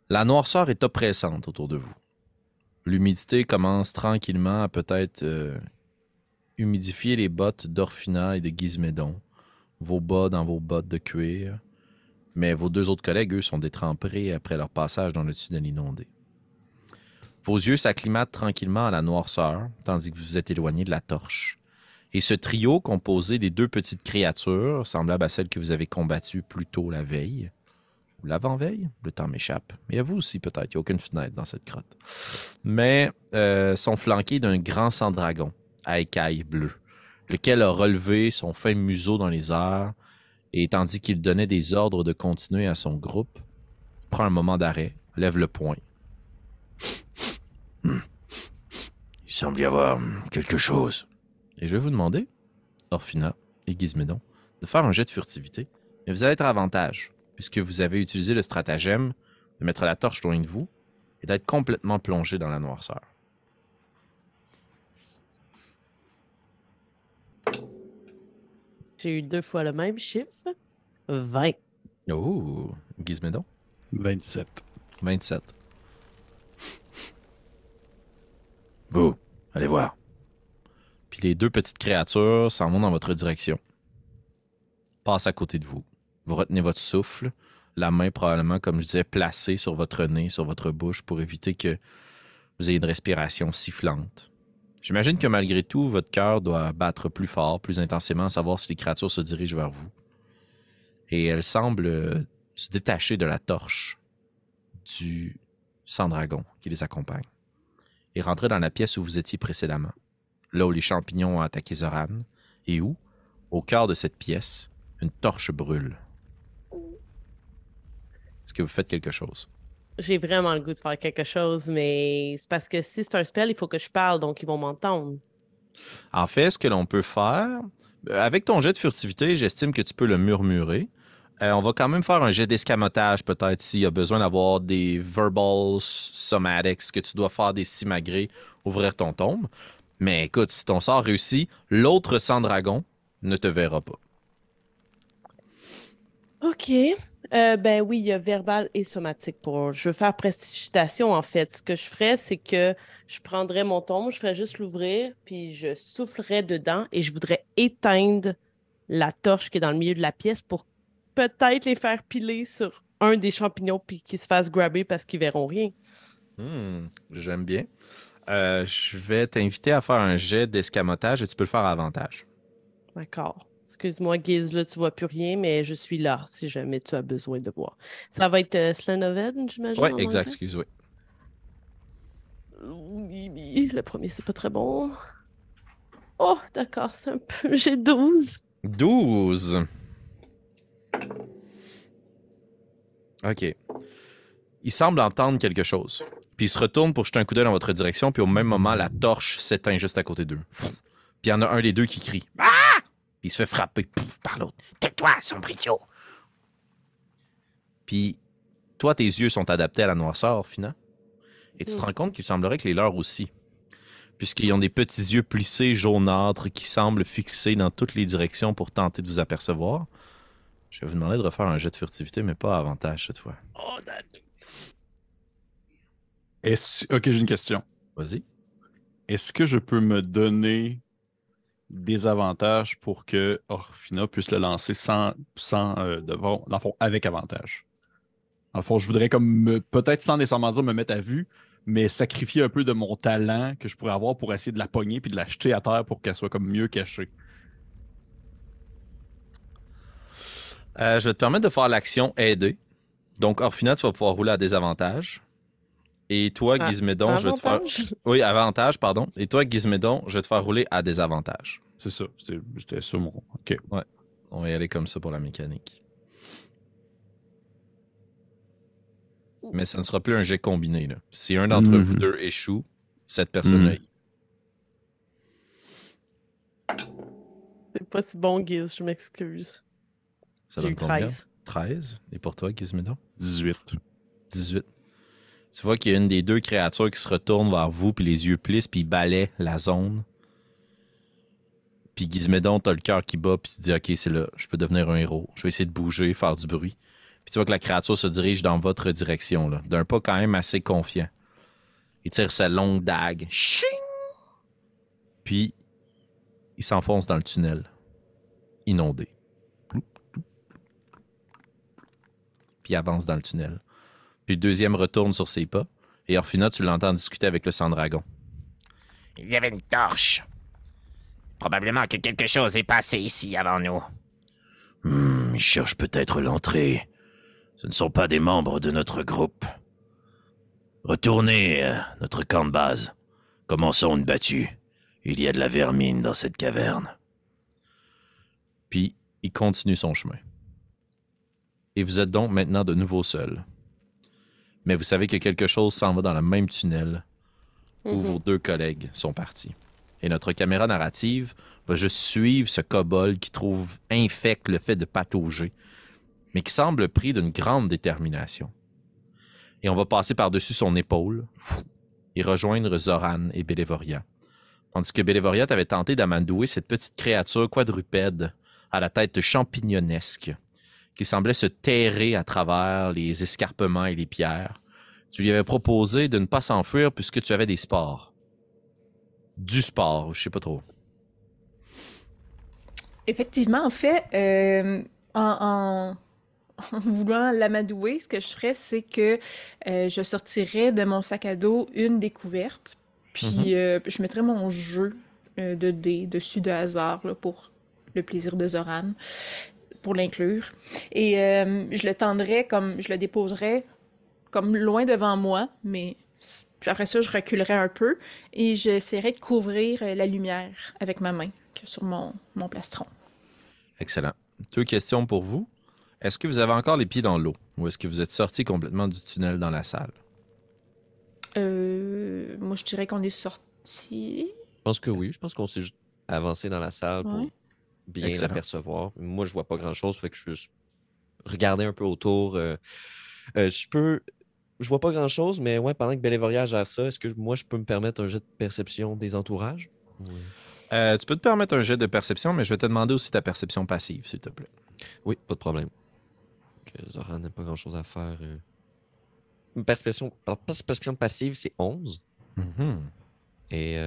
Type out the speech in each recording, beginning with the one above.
La noirceur est oppressante autour de vous. L'humidité commence tranquillement à peut-être humidifier les bottes d'Orphina et de Gizmédon, vos bas dans vos bottes de cuir. Mais vos deux autres collègues, eux, sont détrempés après leur passage dans le tunnel inondé. Vos yeux s'acclimatent tranquillement à la noirceur, tandis que vous vous êtes éloigné de la torche. Et ce trio, composé des deux petites créatures, semblables à celles que vous avez combattues plus tôt la veille, ou l'avant-veille, le temps m'échappe, mais à vous aussi peut-être, il n'y a aucune fenêtre dans cette grotte, mais sont flanqués d'un grand sang-dragon à écailles bleues, lequel a relevé son fin museau dans les airs, et tandis qu'il donnait des ordres de continuer à son groupe, il prend un moment d'arrêt, lève le poing. Il semble y avoir quelque chose. Et je vais vous demander, Orphina et Gizmédon, de faire un jet de furtivité, mais vous allez être à avantage, puisque vous avez utilisé le stratagème de mettre la torche loin de vous et d'être complètement plongé dans la noirceur. J'ai eu 2 fois le même chiffre. 20. Oh, Gizmédon? 27. 27. Vous, allez voir. Puis les deux petites créatures s'en vont dans votre direction. Passent à côté de vous. Vous retenez votre souffle, la main probablement, comme je disais, placée sur votre nez, sur votre bouche pour éviter que vous ayez une respiration sifflante. J'imagine que malgré tout, votre cœur doit battre plus fort, plus intensément, à savoir si les créatures se dirigent vers vous. Et elles semblent se détacher de la torche du sang-dragon qui les accompagne et rentrer dans la pièce où vous étiez précédemment, là où les champignons ont attaqué Zoran, et où, au cœur de cette pièce, une torche brûle. Est-ce que vous faites quelque chose? J'ai vraiment le goût de faire quelque chose, mais c'est parce que si c'est un spell, il faut que je parle, donc ils vont m'entendre. En fait, ce que l'on peut faire, avec ton jet de furtivité, j'estime que tu peux le murmurer. On va quand même faire un jet d'escamotage, peut-être, s'il y a besoin d'avoir des verbal somatics, que tu dois faire des simagrées, ouvrir ton tombe. Mais écoute, si ton sort réussit, l'autre sang-dragon ne te verra pas. OK. Ben oui, il y a verbal et somatique pour. Je veux faire prestidigitation, en fait. Ce que je ferais, c'est que je prendrais mon tombe, je ferais juste l'ouvrir, puis je soufflerais dedans et je voudrais éteindre la torche qui est dans le milieu de la pièce pour peut-être les faire piler sur un des champignons puis qu'ils se fassent grabber parce qu'ils verront rien. J'aime bien. Je vais t'inviter à faire un jet d'escamotage et tu peux le faire à avantage. D'accord. Excuse-moi, Guise, là, tu vois plus rien, mais je suis là si jamais tu as besoin de voir. Ça va être Slenoven, j'imagine, Ouais, en exact, anglais? excuse, oui. Le premier, c'est pas très bon. Oh, d'accord, c'est un peu. J'ai 12. 12. OK. Il semble entendre quelque chose. Puis il se retourne pour jeter un coup d'œil dans votre direction, puis au même moment, la torche s'éteint juste à côté d'eux. Puis il y en a un des deux qui crie. Ah! Puis il se fait frapper par l'autre. Tais-toi, sombrito! Puis toi, tes yeux sont adaptés à la noirceur, Fina. Et tu te rends compte qu'il semblerait que les leurs aussi. Puisqu'ils ont des petits yeux plissés jaunâtres qui semblent fixés dans toutes les directions pour tenter de vous apercevoir. Je vais vous demander de refaire un jet de furtivité, mais pas à avantage cette fois. Oh, Ok, j'ai une question. Vas-y. Est-ce que je peux me donner des avantages pour que Orphina puisse le lancer dans le fond, avec avantage? Dans le fond, je voudrais peut-être sans nécessairement dire me mettre à vue, mais sacrifier un peu de mon talent que je pourrais avoir pour essayer de la pogner puis de la jeter à terre pour qu'elle soit comme mieux cachée. Je vais te permettre de faire l'action aider. Donc, Orphina, tu vas pouvoir rouler à désavantage. Et toi, Gizmédon, je vais te faire... avantage? Oui, avantage, pardon. Et toi, Gizmédon, je vais te faire rouler à désavantage. C'est ça. C'était ça mon. OK. Ouais. On va y aller comme ça pour la mécanique. Mais ça ne sera plus un jet combiné, là. Si un d'entre vous deux échoue, cette personne-là... C'est pas si bon, Guise, je m'excuse. Ça J'ai donne eu combien? 13. 13. Et pour toi, Gizmédon? 18. 18. Tu vois qu'il y a une des deux créatures qui se retourne vers vous, puis les yeux plissent, puis il balaie la zone. Puis Gizmédon, t'as le cœur qui bat, puis tu te dis, OK, c'est là, je peux devenir un héros. Je vais essayer de bouger, faire du bruit. Puis tu vois que la créature se dirige dans votre direction, là, d'un pas quand même assez confiant. Il tire sa longue dague. Ching! Puis, il s'enfonce dans le tunnel. Inondé. Puis il avance dans le tunnel. Puis le deuxième retourne sur ses pas. Et Orphina, tu l'entends discuter avec le sang-dragon. Il y avait une torche. Probablement que quelque chose est passé ici avant nous. Ils cherchent peut-être l'entrée. Ce ne sont pas des membres de notre groupe. Retournez à notre camp de base. Commençons une battue. Il y a de la vermine dans cette caverne. Puis il continue son chemin. Et vous êtes donc maintenant de nouveau seul. Mais vous savez que quelque chose s'en va dans le même tunnel où vos deux collègues sont partis. Et notre caméra narrative va juste suivre ce kobold qui trouve infect le fait de patauger, mais qui semble pris d'une grande détermination. Et on va passer par-dessus son épaule et rejoindre Zoran et Bélévoria. Tandis que Bélévoria t'avait tenté d'amadouer cette petite créature quadrupède à la tête champignonesque qui semblait se terrer à travers les escarpements et les pierres. Tu lui avais proposé de ne pas s'enfuir puisque tu avais des spores. Du sport, je sais pas trop. Effectivement, en fait, en voulant l'amadouer, ce que je ferais, c'est que je sortirais de mon sac à dos une découverte, puis je mettrais mon jeu de dés dessus de hasard là, pour le plaisir de Zoran, pour l'inclure. Et je le tendrais comme, je le déposerais comme loin devant moi, mais puis après ça, je reculerais un peu et j'essaierais de couvrir la lumière avec ma main sur mon plastron. Excellent. 2 questions pour vous. Est-ce que vous avez encore les pieds dans l'eau ou est-ce que vous êtes sorti complètement du tunnel dans la salle? Moi, je dirais qu'on est sorti. Je pense que oui. Je pense qu'on s'est juste avancé dans la salle pour bien Excellent. l'apercevoir. Moi, je vois pas grand-chose, fait que je vais juste regarder un peu autour. Je vois pas grand-chose, mais ouais, pendant que Bélévoria gère ça, est-ce que moi, je peux me permettre un jet de perception des entourages? Oui. Tu peux te permettre un jet de perception, mais je vais te demander aussi ta perception passive, s'il te plaît. Oui, pas de problème. Zoran n'a pas grand-chose à faire. Une perception passive, c'est 11. Et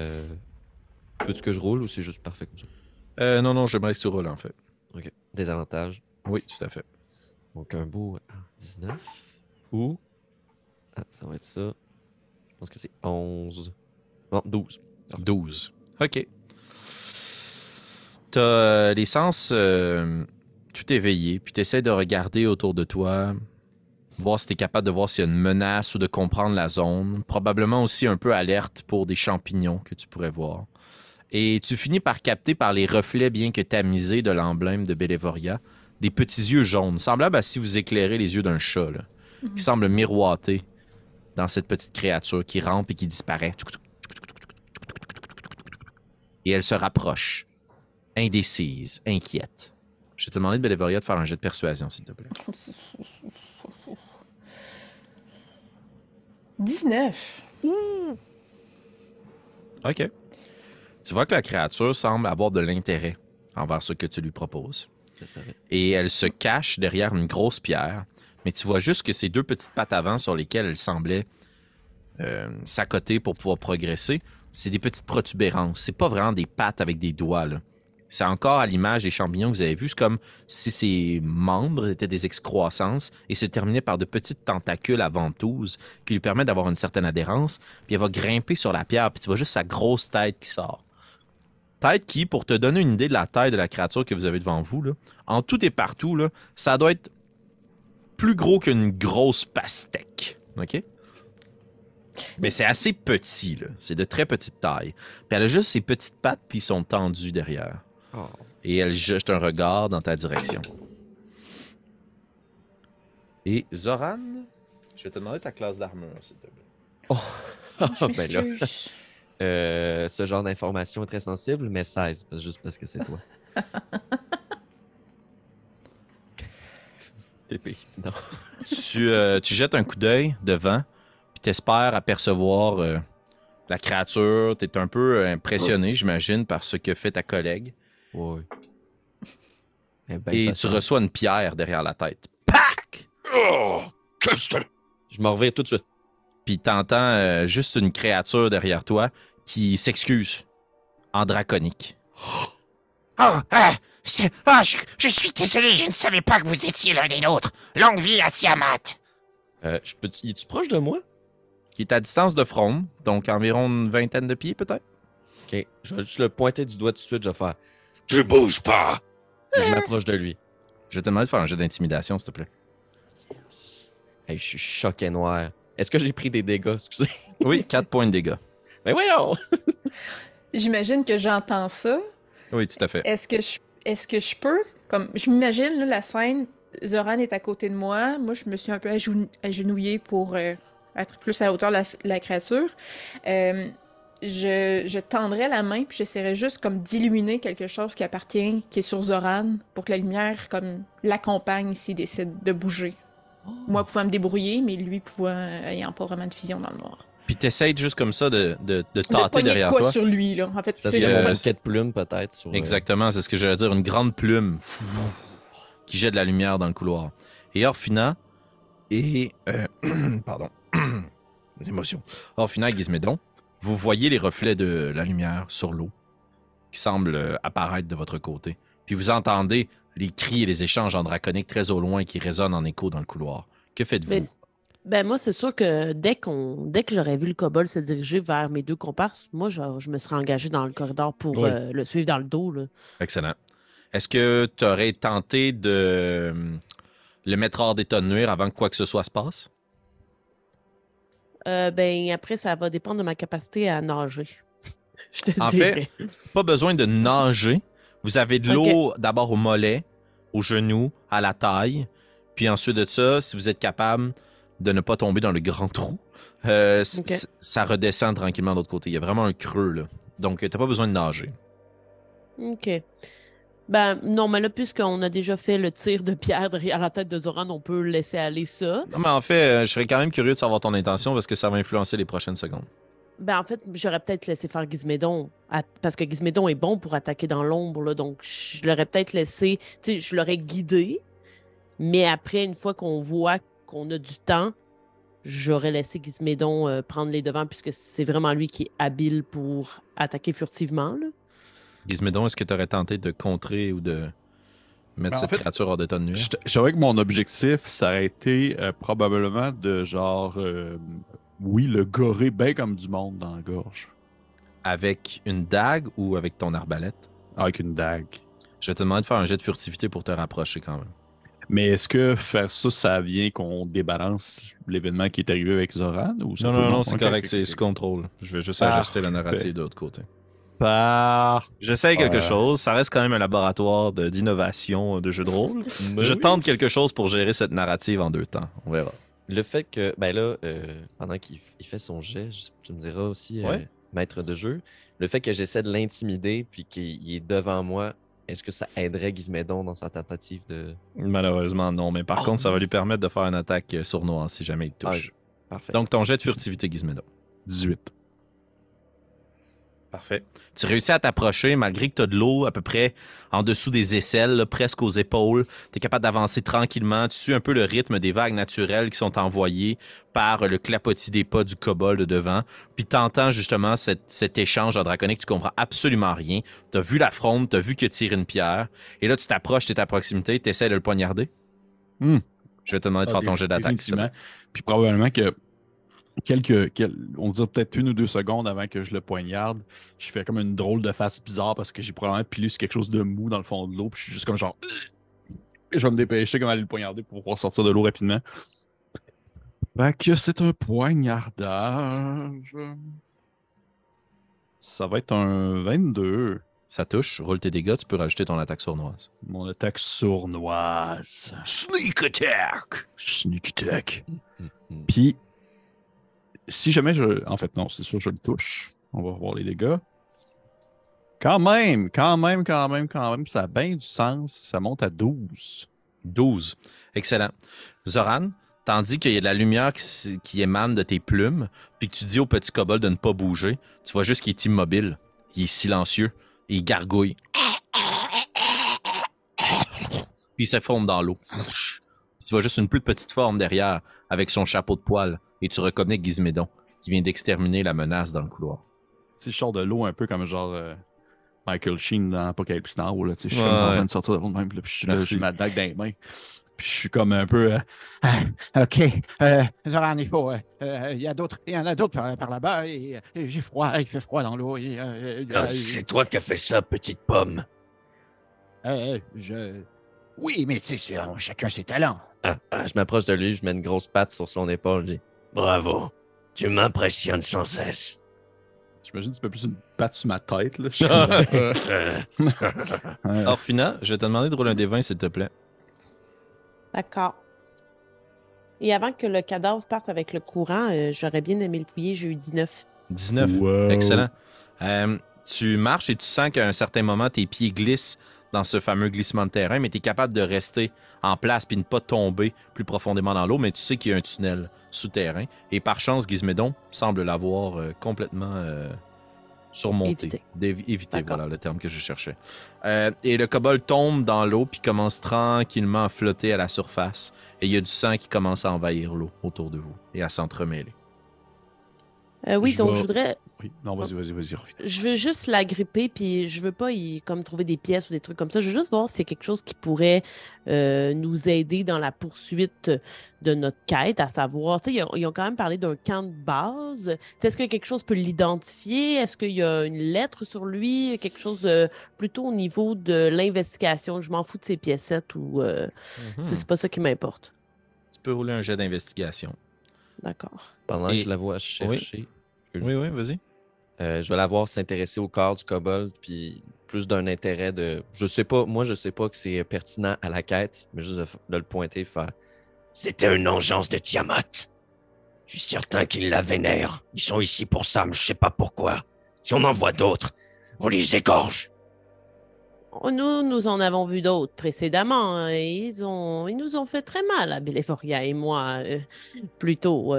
veux-tu que je roule ou c'est juste parfait comme ça? Non, j'aimerais que tu roules, en fait. OK. Désavantage. Oui, tout à fait. Donc un beau 19. Ou... Ah, ça va être ça. Je pense que c'est 11. Non, 12. 12. OK. T'as les sens tout éveillés, puis t'essaies de regarder autour de toi, voir si t'es capable de voir s'il y a une menace ou de comprendre la zone. Probablement aussi un peu alerte pour des champignons que tu pourrais voir. Et tu finis par capter par les reflets bien que tamisés de l'emblème de Bélévoria des petits yeux jaunes, semblables à si vous éclairez les yeux d'un chat, là, qui semblent miroiter dans cette petite créature qui rampe et qui disparaît. Et elle se rapproche, indécise, inquiète. Je vais te demander de Bélévoria de faire un jet de persuasion, s'il te plaît. 19. OK. Tu vois que la créature semble avoir de l'intérêt envers ce que tu lui proposes. Je savais. Et elle se cache derrière une grosse pierre, mais tu vois juste que ces 2 petites pattes avant sur lesquelles elle semblait s'accoter pour pouvoir progresser, c'est des petites protubérances. C'est pas vraiment des pattes avec des doigts, là. C'est encore à l'image des champignons que vous avez vus. C'est comme si ses membres étaient des excroissances et se terminaient par de petites tentacules à ventouses qui lui permettent d'avoir une certaine adhérence. Puis elle va grimper sur la pierre, puis tu vois juste sa grosse tête qui sort. Tête qui, pour te donner une idée de la taille de la créature que vous avez devant vous, là, en tout et partout, là, ça doit être plus gros qu'une grosse pastèque. OK? Mais c'est assez petit, là. C'est de très petite taille. Puis elle a juste ses petites pattes, puis ils sont tendus derrière. Oh. Et elle jette un regard dans ta direction. Et Zoran, je vais te demander ta classe d'armure, s'il te plaît. Je Ben là. m'excuse. Ce genre d'information est très sensible, mais 16, juste parce que c'est toi. Pépé, dis non. Tu jettes un coup d'œil devant, puis t'espères apercevoir la créature. T'es un peu impressionné, j'imagine, par ce que fait ta collègue. Oui. Eh ben, Et ça tu sent- reçois une pierre derrière la tête. Pac! Oh, qu'est-ce que... Je m'en reviens tout de suite. Puis t'entends juste une créature derrière toi qui s'excuse en draconique. Je suis désolé, je ne savais pas que vous étiez l'un des nôtres. Longue vie à Tiamat. Es-tu proche de moi? Qui est à distance de Frome, donc environ une vingtaine de pieds peut-être. Ok, je vais juste le pointer du doigt tout de suite, je vais faire. Tu bouges pas! Et je m'approche de lui. Je vais te demander de faire un jeu d'intimidation, s'il te plaît. Hey, je suis choqué noir. Est-ce que j'ai pris des dégâts, excusez? Oui, 4 points de dégâts. Mais voyons! J'imagine que j'entends ça. Oui, tout à fait. Est-ce que je peux, comme je m'imagine là, la scène, Zoran est à côté de moi, moi je me suis un peu agenouillée pour être plus à la hauteur de la créature. Je tendrais la main puis j'essaierais juste comme d'illuminer quelque chose qui est sur Zoran pour que la lumière comme l'accompagne s'il décide de bouger. Moi pouvant me débrouiller, mais lui ayant pas vraiment de vision dans le noir. Puis t'essayes juste comme ça de De tâter pogner derrière quoi toi. sur lui, là. En fait, Ça tu sais, serait je un vois paquet de plumes, peut-être. Sur, Exactement, c'est ce que j'allais dire. Une grande plume qui jette de la lumière dans le couloir. Et Orphina et... pardon. L'émotion. Orphina et Gizmédon, vous voyez les reflets de la lumière sur l'eau qui semblent apparaître de votre côté. Puis vous entendez les cris et les échanges en draconique très au loin qui résonnent en écho dans le couloir. Que faites-vous? Ben moi, c'est sûr que dès que j'aurais vu le kobold se diriger vers mes deux comparses, moi, je me serais engagé dans le corridor pour Oui. le suivre dans le dos. Là. Excellent. Est-ce que tu aurais tenté de le mettre hors d'état de nuire avant que quoi que ce soit se passe? Ben après, ça va dépendre de ma capacité à nager. Je te En dirais. fait, pas besoin de nager. Vous avez de l'eau d'abord au mollet, aux genoux, à la taille. Puis ensuite de ça, si vous êtes capable de ne pas tomber dans le grand trou, ça redescend tranquillement de l'autre côté. Il y a vraiment un creux, là. Donc, t'as pas besoin de nager. OK. Ben non, mais là, puisqu'on a déjà fait le tir de pierre derrière la tête de Zoran, on peut laisser aller ça. Non, mais en fait, je serais quand même curieux de savoir ton intention parce que ça va influencer les prochaines secondes. Ben en fait, j'aurais peut-être laissé faire Gizmédon, parce que Gizmédon est bon pour attaquer dans l'ombre, là, donc je l'aurais peut-être laissé, tu sais, je l'aurais guidé, mais après, une fois qu'on voit qu'on a du temps, j'aurais laissé Gizmédon prendre les devants, puisque c'est vraiment lui qui est habile pour attaquer furtivement, là. Gizmédon, est-ce que tu aurais tenté de contrer ou de mettre cette créature hors d'état de nuire? Je savais que mon objectif, ça aurait été probablement de genre, oui, le gorer bien comme du monde dans la gorge. Avec une dague ou avec ton arbalète? Avec une dague. Je vais te demander de faire un jet de furtivité pour te rapprocher quand même. Mais est-ce que faire ça, ça vient qu'on débalance l'événement qui est arrivé avec Zoran? Ou ça Non, c'est Ok, correct, ok, c'est ok. sous contrôle. Je vais juste Parfait. ajuster la narrative de l'autre côté. J'essaye quelque Ouais. chose. Ça reste quand même un laboratoire d'innovation de jeux de rôle. Je tente quelque chose pour gérer cette narrative en 2 temps. On verra. Le fait que, ben là, pendant qu'il fait son jet, tu me diras aussi, Ouais. maître de jeu, le fait que j'essaie de l'intimider puis qu'il est devant moi, est-ce que ça aiderait Gizmédon dans sa tentative de... Malheureusement, non. Mais par contre, ça va lui permettre de faire une attaque sournoise si jamais il te touche. Parfait. Donc, ton jet de furtivité, Gizmédon. 18. Parfait. Tu réussis à t'approcher malgré que tu as de l'eau à peu près en dessous des aisselles, là, presque aux épaules. Tu es capable d'avancer tranquillement. Tu suis un peu le rythme des vagues naturelles qui sont envoyées par le clapotis des pas du kobold devant. Puis tu entends justement cet échange en draconique. Tu comprends absolument rien. Tu as vu la fronde, tu as vu que tire une pierre. Et là, tu t'approches, tu es à proximité, tu essaies de le poignarder. Hmm. Je vais te demander de faire ton jet d'attaque. s'il te plaît. Puis probablement que on dirait peut-être 1 ou 2 secondes avant que je le poignarde, je fais comme une drôle de face bizarre parce que j'ai probablement pilé sur quelque chose de mou dans le fond de l'eau, puis je suis juste comme genre... Et je vais me dépêcher comme aller le poignarder pour pouvoir sortir de l'eau rapidement. Fait que c'est un poignardage. Ça va être un 22. Ça touche, roule tes dégâts, tu peux rajouter ton attaque sournoise. Mon attaque sournoise. Sneak attack! Sneak attack. Puis, si jamais en fait, non, c'est sûr, je le touche. On va voir les dégâts. Quand même, ça a bien du sens. Ça monte à 12. 12. Excellent. Zoran, tandis qu'il y a de la lumière qui émane de tes plumes, puis que tu dis au petit kobold de ne pas bouger, tu vois juste qu'il est immobile, il est silencieux, et il gargouille. Puis il s'effondre dans l'eau. Tu tu vois juste une plus petite forme derrière, avec son chapeau de poil, et tu reconnais Gizmédon, qui vient d'exterminer la menace dans le couloir. Si je sors de l'eau un peu comme genre Michael Sheen dans Apocalypse Now, là, je suis Ouais, comme en ouais. train de sortir de l'eau de même, là, puis je suis là, Merci. j'ai ma dague dans les mains. Puis je suis comme un peu. OK. Zoran, il faut. Il y en a d'autres par là-bas. Et j'ai froid. Il fait froid dans l'eau. C'est toi qui as fait ça, petite pomme. Oui, mais tu sais, chacun ses talents. Je m'approche de lui, je mets une grosse patte sur son épaule, je dis Bravo. Tu m'impressionnes sans cesse. J'imagine que tu peux plus une patte sur ma tête. Là. Orphina, je vais te demander de rouler un D20, s'il te plaît. D'accord. Et avant que le cadavre parte avec le courant, j'aurais bien aimé le fouiller. J'ai eu 19. 19. Wow. Excellent. Tu marches et tu sens qu'à un certain moment, tes pieds glissent dans ce fameux glissement de terrain, mais tu es capable de rester en place puis ne pas tomber plus profondément dans l'eau, mais tu sais qu'il y a un tunnel souterrain. Et par chance, Gizmédon semble l'avoir complètement surmonté. Évité, D'accord. voilà le terme que je cherchais. Et le kobold tombe dans l'eau puis commence tranquillement à flotter à la surface. Et il y a du sang qui commence à envahir l'eau autour de vous et à s'entremêler. Oui, donc vais- je voudrais. Oui, non, vas-y, Orphina. Je veux juste l'agripper, puis je veux pas comme trouver des pièces ou des trucs comme ça. Je veux juste voir s'il y a quelque chose qui pourrait nous aider dans la poursuite de notre quête, à savoir, tu sais, ils ont quand même parlé d'un camp de base. Est-ce que quelque chose peut l'identifier? Est-ce qu'il y a une lettre sur lui? Quelque chose plutôt au niveau de l'investigation? Je m'en fous de ces piécettes ou c'est pas ça qui m'importe. Tu peux rouler un jet d'investigation. D'accord. pendant Et- que je la vois chercher. Oui, vas-y. Je vais la voir s'intéresser au corps du kobold, puis plus d'un intérêt de. Je sais pas que c'est pertinent à la quête, mais juste de le pointer, faire. C'était une engeance de Tiamat. Je suis certain qu'ils la vénèrent. Ils sont ici pour ça, mais je sais pas pourquoi. Si on en voit d'autres, on les égorge. Nous en avons vu d'autres précédemment, hein, et ils nous ont fait très mal, à Béléforia et moi, plus tôt.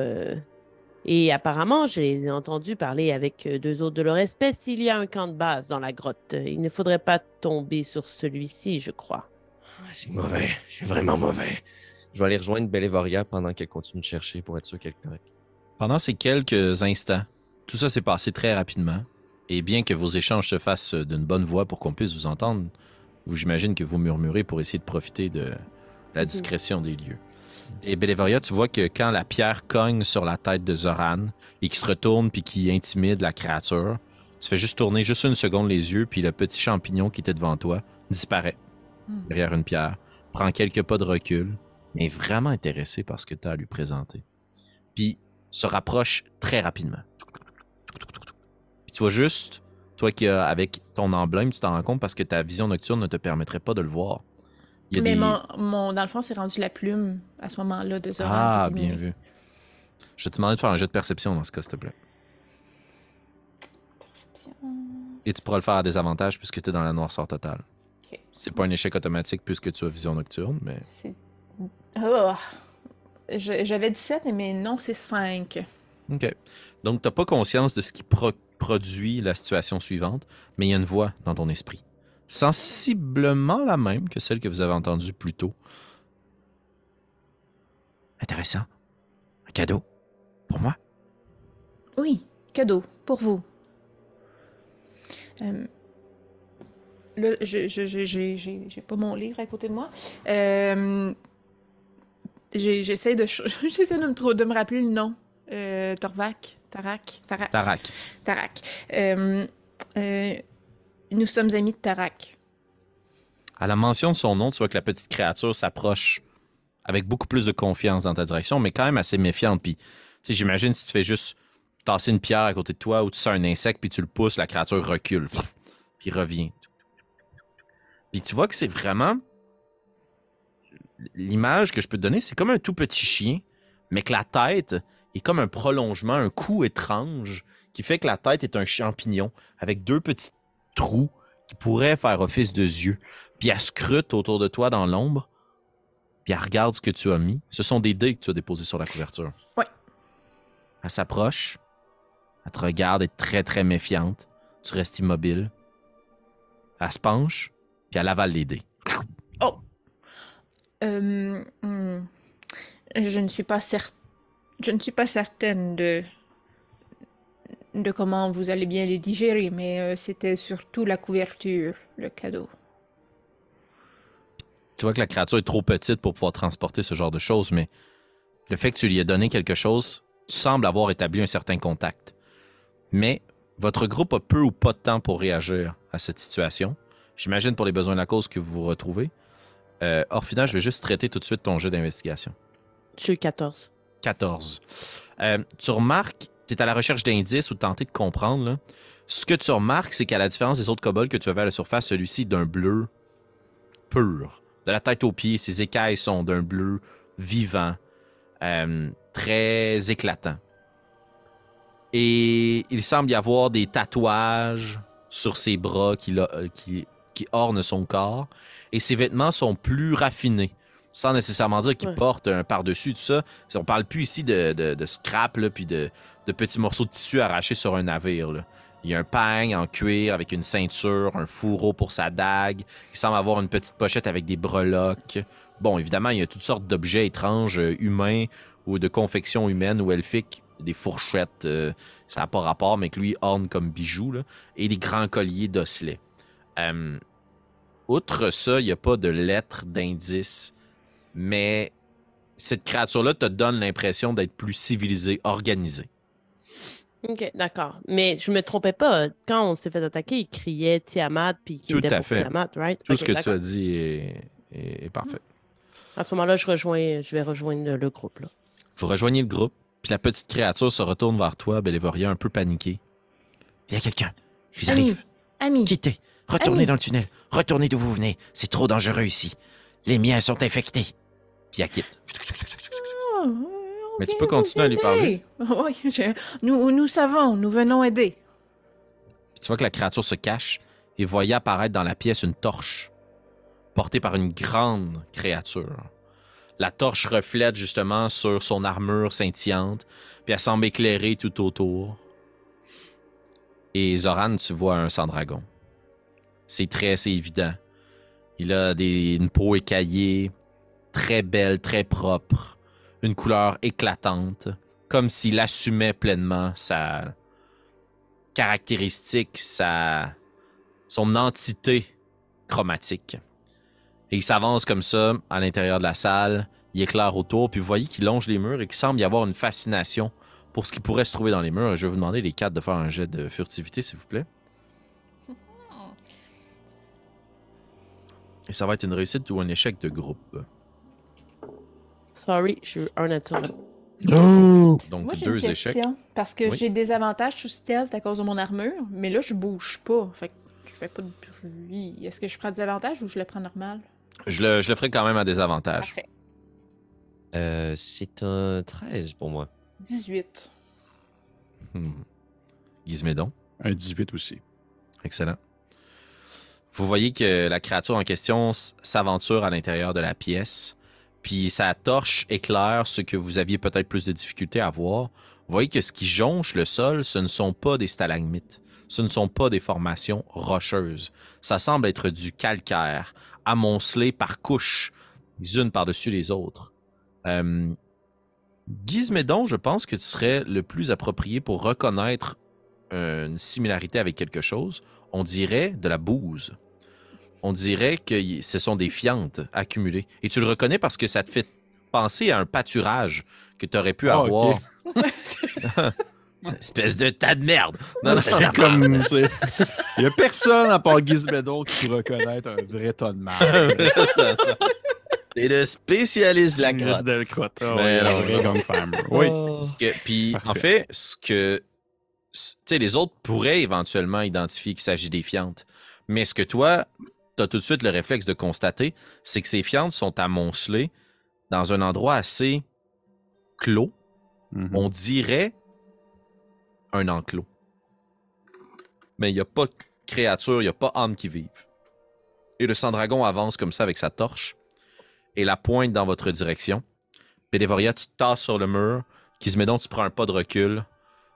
Et apparemment, je les ai entendus parler avec deux autres de leur espèce. Il y a un camp de base dans la grotte. Il ne faudrait pas tomber sur celui-ci, je crois. C'est mauvais, c'est vraiment mauvais. Je vais aller rejoindre Bélévoria pendant qu'elle continue de chercher pour être sûr qu'elle est correcte. Pendant ces quelques instants, tout ça s'est passé très rapidement. Et bien que vos échanges se fassent d'une bonne voix pour qu'on puisse vous entendre, j'imagine que vous murmurez pour essayer de profiter de la discrétion des lieux. Et Bélévoria, tu vois que quand la pierre cogne sur la tête de Zoran et qu'il se retourne puis qu'il intimide la créature, tu fais juste tourner juste une seconde les yeux puis le petit champignon qui était devant toi disparaît derrière une pierre, prend quelques pas de recul, mais est vraiment intéressé par ce que tu as à lui présenter. Puis se rapproche très rapidement. Puis tu vois juste, toi qui avec ton emblème, tu t'en rends compte parce que ta vision nocturne ne te permettrait pas de le voir. Il y a Mais des... dans le fond, c'est rendu la plume à ce moment-là de Zoran. Ah, qui est bien illuminée. vu. Je vais te demander de faire un jet de perception dans ce cas, s'il te plaît. Perception. Et tu pourras le faire à désavantage puisque tu es dans la noirceur totale. Ok. C'est pas un échec automatique puisque tu as vision nocturne, mais... C'est- Oh! J'avais 17, mais non, c'est 5. OK. Donc, tu n'as pas conscience de ce qui produit la situation suivante, mais il y a une voix dans ton esprit. Sensiblement la même que celle que vous avez entendue plus tôt. Intéressant. Un cadeau. Pour moi. Oui, cadeau, pour vous. Là, j'ai pas mon livre à côté de moi. J'essaie de me rappeler le nom. Tarak. Nous sommes amis de Tarak. À la mention de son nom, tu vois que la petite créature s'approche avec beaucoup plus de confiance dans ta direction, mais quand même assez méfiante. Puis, tu sais, j'imagine si tu fais juste tasser une pierre à côté de toi ou tu sens un insecte puis tu le pousses, la créature recule. Puis revient. Puis tu vois que c'est vraiment... L'image que je peux te donner, c'est comme un tout petit chien, mais que la tête est comme un prolongement, un cou étrange, qui fait que la tête est un champignon avec deux petits trous qui pourraient faire office de yeux. Puis elle scrute autour de toi dans l'ombre, puis elle regarde ce que tu as mis. Ce sont des dés que tu as déposés sur la couverture. Ouais. Elle s'approche, elle te regarde, elle est très très méfiante. Tu restes immobile. Elle se penche, puis elle avale les dés. Oh! Je ne suis pas certaine de comment vous allez bien les digérer, mais c'était surtout la couverture, le cadeau. Tu vois que la créature est trop petite pour pouvoir transporter ce genre de choses, mais le fait que tu lui aies donné quelque chose, tu sembles avoir établi un certain contact. Mais votre groupe a peu ou pas de temps pour réagir à cette situation. J'imagine pour les besoins de la cause que vous vous retrouvez. Orphina, je vais juste traiter tout de suite ton jeu d'investigation. J'ai eu 14. 14. Tu remarques, tu es à la recherche d'indices ou de tenter de comprendre. Là. Ce que tu remarques, c'est qu'à la différence des autres kobolds que tu avais à la surface, celui-ci est d'un bleu pur. De la tête aux pieds, ses écailles sont d'un bleu vivant, très éclatant. Et il semble y avoir des tatouages sur ses bras qui ornent son corps. Et ses vêtements sont plus raffinés. Sans nécessairement dire qu'il porte un par-dessus, tout ça. On parle plus ici de scrap, là, puis de petits morceaux de tissu arrachés sur un navire. Là. Il y a un peigne en cuir avec une ceinture, un fourreau pour sa dague. Il semble avoir une petite pochette avec des breloques. Bon, évidemment, il y a toutes sortes d'objets étranges, humains ou de confection humaine ou elfique. Des fourchettes, ça n'a pas rapport, mais que lui orne comme bijoux. Là, et des grands colliers d'osselets. Outre ça, il n'y a pas de lettres, d'indices. Mais cette créature-là te donne l'impression d'être plus civilisée, organisée. OK, d'accord. Mais je me trompais pas. Quand on s'est fait attaquer, il criait Tiamat, puis qu'il était pour Tiamat, right? Tout ce que tu as dit est parfait. À ce moment-là, je vais rejoindre le groupe. Là. Vous rejoignez le groupe, puis la petite créature se retourne vers toi, Bélévoria, un peu paniquée. Il y a quelqu'un. Ils arrivent. Ami. Quittez. Retournez dans le tunnel. Retournez d'où vous venez. C'est trop dangereux ici. Les miens sont infectés. Puis elle quitte. Oh, mais tu peux continuer à lui parler. Oui, nous savons, nous venons aider. Puis tu vois que la créature se cache et voyait apparaître dans la pièce une torche portée par une grande créature. La torche reflète justement sur son armure scintillante, puis elle semble éclairer tout autour. Et Zoran, tu vois un sang-dragon. C'est évident. Il a une peau écaillée, très belle, très propre, une couleur éclatante, comme s'il assumait pleinement sa caractéristique, son entité chromatique. Et il s'avance comme ça à l'intérieur de la salle, il éclaire autour, puis vous voyez qu'il longe les murs et qu'il semble y avoir une fascination pour ce qui pourrait se trouver dans les murs. Je vais vous demander les 4 de faire un jet de furtivité, s'il vous plaît. Et ça va être une réussite ou un échec de groupe. Sorry, je suis un naturel. Donc, moi, j'ai 2 une échecs. question, parce que j'ai des avantages sous stealth à cause de mon armure, mais là, je bouge pas. Fait que je fais pas de bruit. Est-ce que je prends des avantages ou je le prends normal? Je le ferai quand même à désavantage. Parfait. C'est un 13 pour moi. 18. Gizmédon. Un 18 aussi. Excellent. Vous voyez que la créature en question s'aventure à l'intérieur de la pièce, puis sa torche éclaire ce que vous aviez peut-être plus de difficulté à voir. Vous voyez que ce qui jonche le sol, ce ne sont pas des stalagmites, ce ne sont pas des formations rocheuses. Ça semble être du calcaire, amoncelé par couches, les unes par-dessus les autres. Gizmédon, je pense que tu serais le plus approprié pour reconnaître une similarité avec quelque chose. On dirait de la bouse. On dirait que ce sont des fientes accumulées. Et tu le reconnais parce que ça te fait penser à un pâturage que tu aurais pu avoir. Okay. Espèce de tas de merde! C'est comme... Il n'y a personne à part Gizmédon qui peut reconnaître un vrai tas de merde. T'es le spécialiste de la crotte. De crotte. Oh, Mais oui. Puis, en fait, tu sais, les autres pourraient éventuellement identifier qu'il s'agit des fientes. Mais ce que toi, tu as tout de suite le réflexe de constater, c'est que ces fientes sont amoncelées dans un endroit assez clos. On dirait un enclos. Mais il n'y a pas de créature, il n'y a pas âme qui vive. Et le sang-dragon avance comme ça avec sa torche et la pointe dans votre direction. Bélévoria, tu te tasses sur le mur. Gizmédon, tu prends un pas de recul.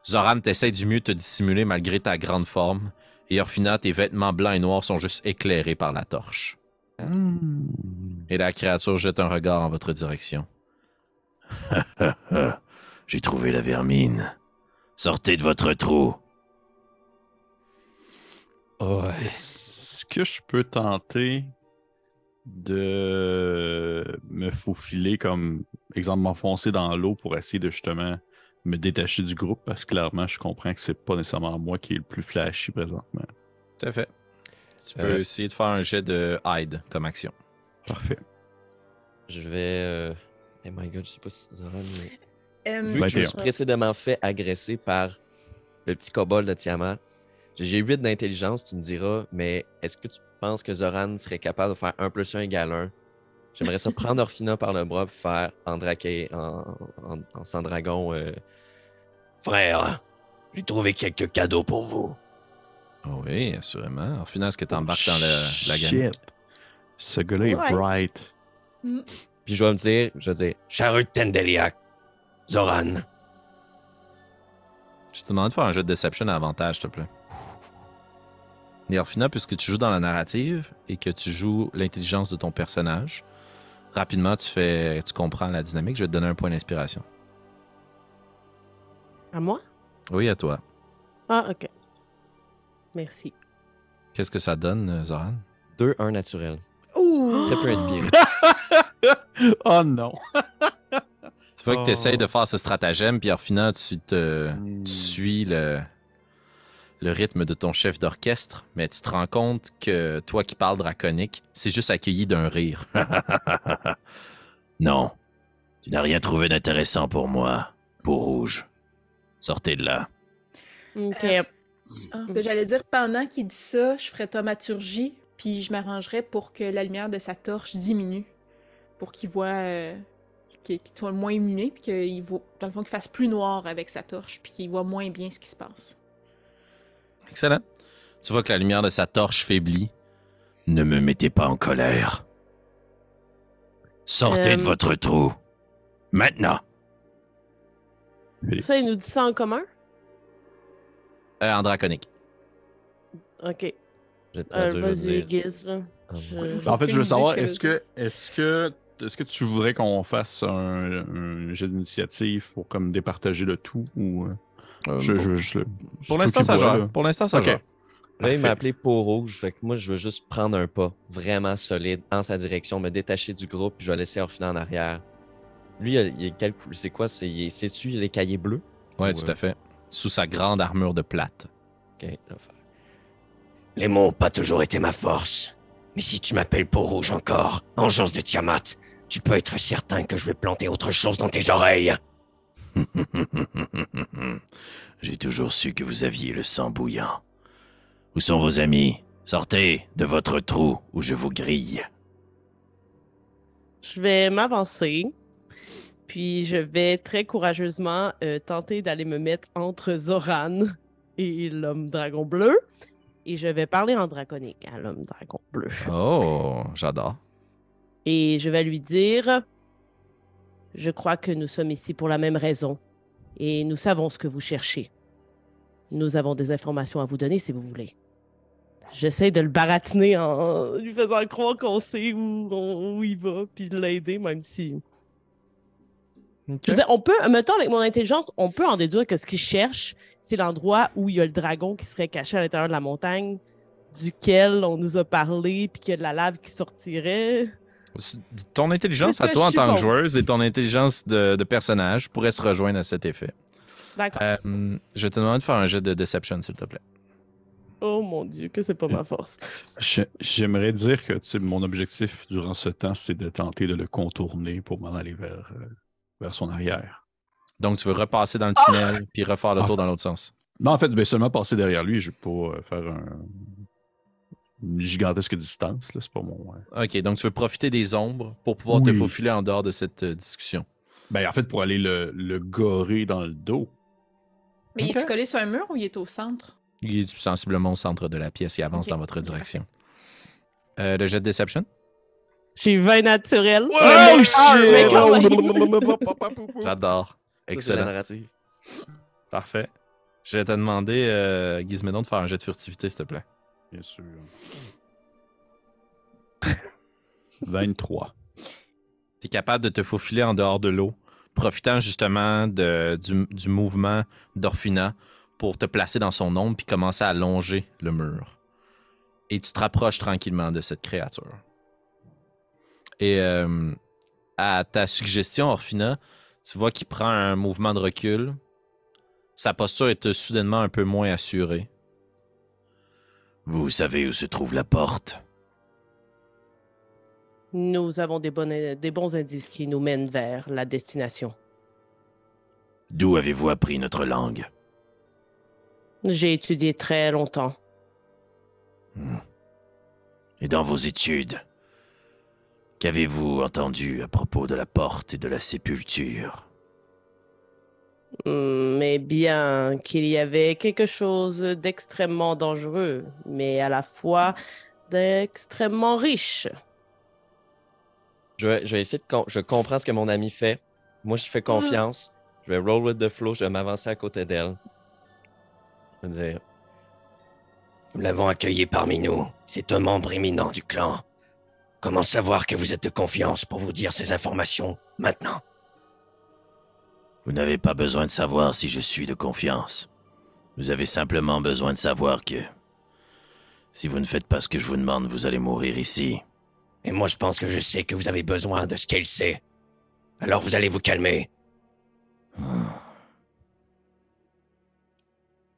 Zoran, t'essaies du mieux de te dissimuler malgré ta grande forme. Et Orphina, tes vêtements blancs et noirs sont juste éclairés par la torche. Et la créature jette un regard en votre direction. J'ai trouvé la vermine. Sortez de votre trou. Est-ce que je peux tenter de me faufiler comme, exemple, m'enfoncer dans l'eau pour essayer de justement me détacher du groupe? Parce que clairement, je comprends que c'est pas nécessairement moi qui est le plus flashy présentement. Tout à fait. Tu peux essayer de faire un jet de hide comme action. Parfait. Je vais. Oh my god, je sais pas si Zoran. Vu que 21. je me suis précédemment fait agresser par le petit kobold de Tiamat, j'ai 8 d'intelligence, tu me diras, mais est-ce que tu penses que Zoran serait capable de faire 1 + 1 = 1? J'aimerais ça prendre Orphina par le bras et faire en sang dragon. Frère, j'ai trouvé quelques cadeaux pour vous. Oh oui, assurément. Alors, finalement, est-ce que tu embarques dans la gamme? Shit. Ce gars-là est Ouais. bright. Puis je vais dire, Charut Tendeliak, Zoran. Je te demande de faire un jeu de deception à avantage, s'il te plaît. Et Orphina, puisque tu joues dans la narrative et que tu joues l'intelligence de ton personnage, rapidement, tu comprends la dynamique. Je vais te donner un point d'inspiration. À moi? Oui, à toi. Ah, OK. Merci. Qu'est-ce que ça donne, Zoran? 2-1 naturel. Ouh! Très peu inspiré. Oh non! Tu vois que tu essaies de faire ce stratagème, puis Orphina, tu suis le rythme de ton chef d'orchestre, mais tu te rends compte que toi qui parles draconique, c'est juste accueilli d'un rire. Non, tu n'as rien trouvé d'intéressant pour moi, peau rouge. Sortez de là. OK. Ben, j'allais dire, pendant qu'il dit ça, je ferais thaumaturgie, puis je m'arrangerais pour que la lumière de sa torche diminue, pour qu'il voit, qu'il soit moins illuminé, puis qu'il voit, dans le fond, qu'il fasse plus noir avec sa torche, puis qu'il voit moins bien ce qui se passe. Excellent. Tu vois que la lumière de sa torche faiblit. Ne me mettez pas en colère. Sortez de votre trou. Maintenant. Ça, il nous dit ça en commun? En draconique. OK. Je vais te traduire, je vais Vas-y, dire. Giz. Là. Ah, En fait, je veux aucune savoir, idée de est-ce que tu voudrais qu'on fasse un jet d'initiative pour comme départager le tout ou Pour l'instant, ça gère. gère. Pour l'instant, ça Ok. gère. Là, il m'a Parfait. appelé peau rouge, fait que moi, je veux juste prendre un pas vraiment solide en sa direction, me détacher du groupe, puis je vais laisser Orphina en arrière. Lui, il est quel c'est quoi? C'est-tu les cahiers bleus? Oui, Ou, tout à fait. Sous sa grande armure de plate. Ok, là, faire. Les mots n'ont pas toujours été ma force. Mais si tu m'appelles peau rouge encore, engeance de Tiamat, tu peux être certain que je vais planter autre chose dans tes oreilles. J'ai toujours su que vous aviez le sang bouillant. Où sont vos amis? Sortez de votre trou ou je vous grille. Je vais m'avancer, puis je vais très courageusement tenter d'aller me mettre entre Zoran et l'homme dragon bleu. Et je vais parler en draconique à l'homme dragon bleu. Oh, j'adore. Et je vais lui dire, je crois que nous sommes ici pour la même raison. Et nous savons ce que vous cherchez. Nous avons des informations à vous donner si vous voulez. J'essaie de le baratiner en lui faisant croire qu'on sait où il va, puis de l'aider, même si... Je veux dire, on peut, mettons, avec mon intelligence, on peut en déduire que ce qu'il cherche, c'est l'endroit où il y a le dragon qui serait caché à l'intérieur de la montagne, duquel on nous a parlé, puis qu'il y a de la lave qui sortirait. Ton intelligence C'est à ce toi en que je tant que suppose. joueuse et ton intelligence de personnage pourraient se rejoindre à cet effet. D'accord. Je vais te demander de faire un jet de deception, s'il te plaît. Oh mon Dieu, que c'est pas ma force. J'aimerais dire que tu sais, mon objectif durant ce temps, c'est de tenter de le contourner pour m'en aller vers son arrière. Donc, tu veux repasser dans le tunnel puis refaire le tour dans l'autre sens. Non, en fait, ben, seulement passer derrière lui, je ne vais pas faire une gigantesque distance. Là, c'est pas mon. OK, donc tu veux profiter des ombres pour pouvoir te Oui. faufiler en dehors de cette discussion. Ben, en fait, pour aller le gorer dans le dos. Mais Ok. est-tu collé sur un mur ou il est au centre? Il est sensiblement au centre de la pièce, il avance Ok. dans votre direction. Le jet de deception? J'ai 20 naturel. Oh, Mais quand même. J'adore. Ça, c'est la Excellent. narrative. Parfait. Je vais te demander, Gizmédon, de faire un jet de furtivité, s'il te plaît. Bien sûr. 23. Tu es capable de te faufiler en dehors de l'eau profitant justement du mouvement d'Orphina pour te placer dans son ombre puis commencer à longer le mur. Et tu te rapproches tranquillement de cette créature. Et à ta suggestion, Orphina, tu vois qu'il prend un mouvement de recul. Sa posture est soudainement un peu moins assurée. Vous savez où se trouve la porte? Nous avons des bons indices qui nous mènent vers la destination. D'où avez-vous appris notre langue? J'ai étudié très longtemps. Et dans vos études, qu'avez-vous entendu à propos de la porte et de la sépulture? Mais bien qu'il y avait quelque chose d'extrêmement dangereux, mais à la fois d'extrêmement riche. Je vais essayer je comprends ce que mon ami fait. Moi, je fais confiance. Je vais roll with the flow. Je vais m'avancer à côté d'elle. Je vais dire... Nous l'avons accueilli parmi nous. C'est un membre éminent du clan. Comment savoir que vous êtes de confiance pour vous dire ces informations maintenant? Vous n'avez pas besoin de savoir si je suis de confiance. Vous avez simplement besoin de savoir que si vous ne faites pas ce que je vous demande, vous allez mourir ici. Et moi, je pense que je sais que vous avez besoin de ce qu'elle sait. Alors vous allez vous calmer.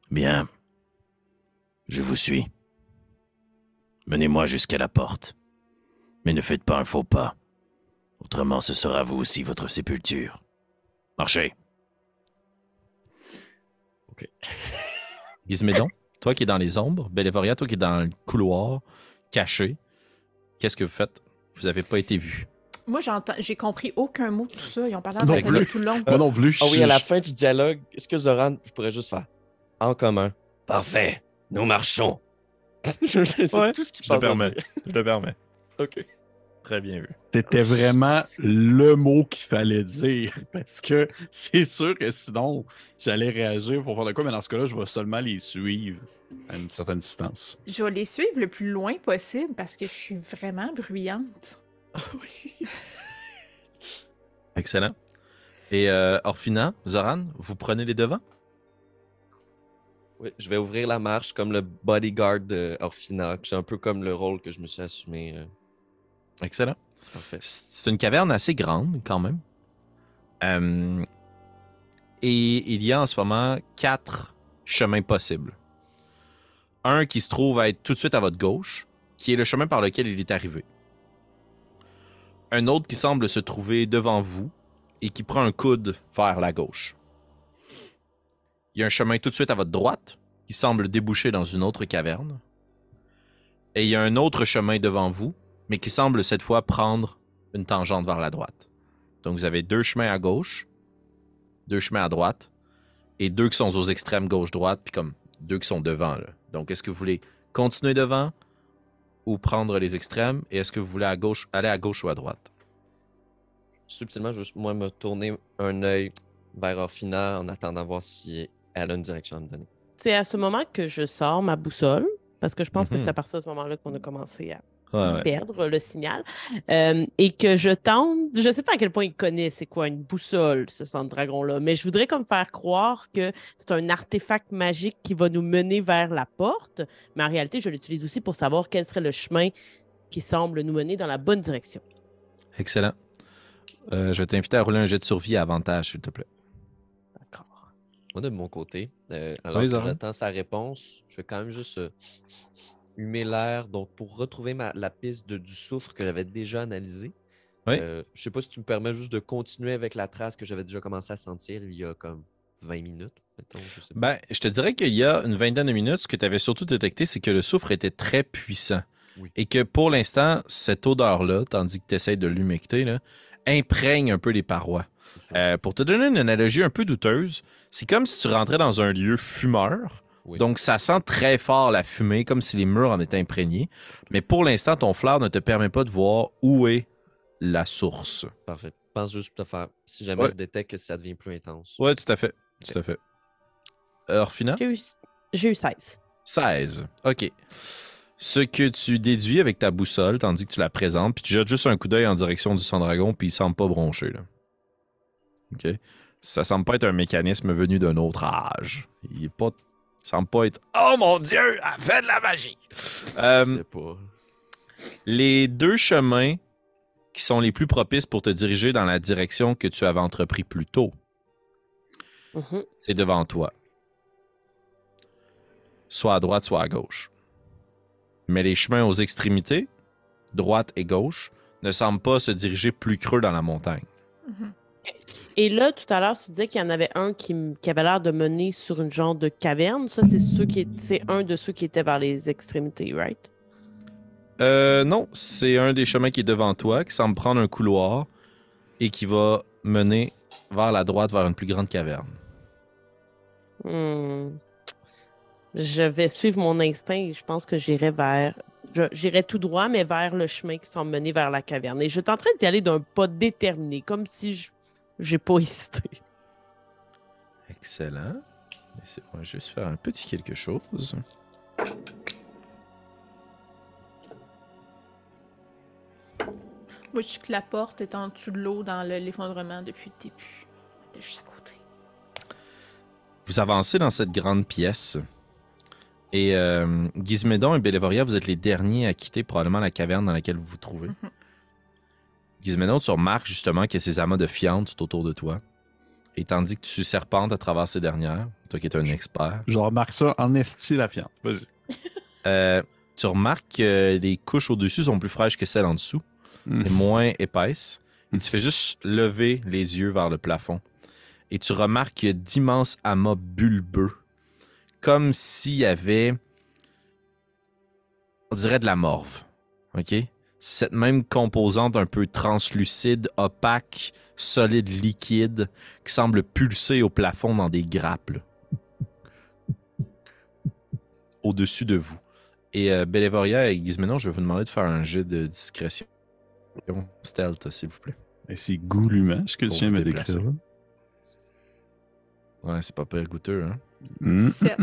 Bien. Je vous suis. Menez-moi jusqu'à la porte. Mais ne faites pas un faux pas. Autrement, ce sera vous aussi votre sépulture. Marchez. OK. Gizmédon, toi qui es dans les ombres, Bélévoria, toi qui es dans le couloir, caché, qu'est-ce que vous faites? Vous n'avez pas été vu. Moi, j'ai compris aucun mot de tout ça. Ils ont parlé en Non, japonais tout le long. Moi non plus. Ah oui, à la fin du dialogue, est-ce que Zoran, je pourrais juste faire en commun? Parfait. Nous marchons. C'est tout ce qui Je te permets. Je te permets. OK. Très bien vu. C'était vraiment le mot qu'il fallait dire. Parce que c'est sûr que sinon, j'allais réagir pour faire de quoi, mais dans ce cas-là, je vais seulement les suivre à une certaine distance. Je vais les suivre le plus loin possible parce que je suis vraiment bruyante. Oui. Excellent. Et Orphina, Zoran, vous prenez les devants? Oui, je vais ouvrir la marche comme le bodyguard d'Orphina. C'est un peu comme le rôle que je me suis assumé. Excellent. Parfait. C'est une caverne assez grande, quand même. Et il y a en ce moment 4 chemins possibles. Un qui se trouve à être tout de suite à votre gauche, qui est le chemin par lequel il est arrivé. Un autre qui semble se trouver devant vous et qui prend un coude vers la gauche. Il y a un chemin tout de suite à votre droite qui semble déboucher dans une autre caverne. Et il y a un autre chemin devant vous, mais qui semble cette fois prendre une tangente vers la droite. Donc vous avez 2 chemins à gauche, 2 chemins à droite, et 2 qui sont aux extrêmes gauche-droite, puis comme 2 qui sont devant. Là. Donc est-ce que vous voulez continuer devant ou prendre les extrêmes, et est-ce que vous voulez aller à gauche ou à droite? Subtilement, juste moi me tourner un œil vers Orphina en attendant voir si elle a une direction à me donner. C'est à ce moment que je sors ma boussole, parce que je pense que c'est à partir de ce moment-là qu'on a commencé à perdre le signal, et que je tente, je ne sais pas à quel point il connaît c'est quoi une boussole, ce sang de dragon-là, mais je voudrais comme faire croire que c'est un artefact magique qui va nous mener vers la porte, mais en réalité, je l'utilise aussi pour savoir quel serait le chemin qui semble nous mener dans la bonne direction. Excellent. Je vais t'inviter à rouler un jet de survie à avantage, s'il te plaît. D'accord. Moi, de mon côté, alors que j'attends sa réponse, je vais quand même juste humer l'air. Donc, pour retrouver la piste du soufre que j'avais déjà analysée, je sais pas si tu me permets juste de continuer avec la trace que j'avais déjà commencé à sentir il y a comme 20 minutes. Mettons, je sais pas. Ben, je te dirais qu'il y a une vingtaine de minutes, ce que tu avais surtout détecté, c'est que le soufre était très puissant. Oui. Et que pour l'instant, cette odeur-là, tandis que tu essaies de l'humecter, là, imprègne un peu les parois. Pour te donner une analogie un peu douteuse, c'est comme si tu rentrais dans un lieu fumeur. Oui. Donc, ça sent très fort la fumée, comme si les murs en étaient imprégnés. Mais pour l'instant, ton flair ne te permet pas de voir où est la source. Parfait. Je pense juste te faire, si jamais je détecte que ça devient plus intense. Oui, tout à fait. Tout à fait. Orphina? J'ai eu 16. 16. OK. Ce que tu déduis avec ta boussole, tandis que tu la présentes, puis tu jettes juste un coup d'œil en direction du sang dragon, puis il semble pas broncher. Là. OK? Ça semble pas être un mécanisme venu d'un autre âge. Il est pas... semble pas être « Oh mon Dieu, elle fait de la magie! Je sais pas. Les deux chemins qui sont les plus propices pour te diriger dans la direction que tu avais entrepris plus tôt, c'est devant toi. Soit à droite, soit à gauche. Mais les chemins aux extrémités, droite et gauche, ne semblent pas se diriger plus creux dans la montagne. Et là, tout à l'heure, tu disais qu'il y en avait un qui avait l'air de mener sur une genre de caverne. Ça, c'est un de ceux qui étaient vers les extrémités, right? Non, c'est un des chemins qui est devant toi, qui semble prendre un couloir et qui va mener vers la droite, vers une plus grande caverne. Je vais suivre mon instinct et je pense que j'irai tout droit, mais vers le chemin qui semble mener vers la caverne. Et je suis en train d'y aller d'un pas déterminé, comme si j'ai pas hésité. Excellent. Laissez-moi juste faire un petit quelque chose. Moi, je sais que la porte est en dessous de l'eau dans l'effondrement depuis le début. Elle est juste à côté. Vous avancez dans cette grande pièce. Et Gizmédon et Bélévoria, vous êtes les derniers à quitter probablement la caverne dans laquelle vous vous trouvez. Gizmédon, tu remarques justement qu'il y a ces amas de fientes tout autour de toi. Et tandis que tu serpentes à travers ces dernières, toi qui es un expert. Je remarque ça en esti la fiente. Vas-y. Tu remarques que les couches au-dessus sont plus fraîches que celles en dessous. Et moins épaisses. Et tu fais juste lever les yeux vers le plafond. Et tu remarques qu'il y a d'immenses amas bulbeux. Comme s'il y avait, on dirait de la morve. OK? Cette même composante un peu translucide, opaque, solide, liquide, qui semble pulser au plafond dans des grappes. Là. Au-dessus de vous. Et Bélévoria et Gizmédon, je vais vous demander de faire un jet de discrétion. Stealth, s'il vous plaît. Et c'est goulûment, ce que tu viens de me décrire. Ouais, c'est pas pire goûteux, hein? 7.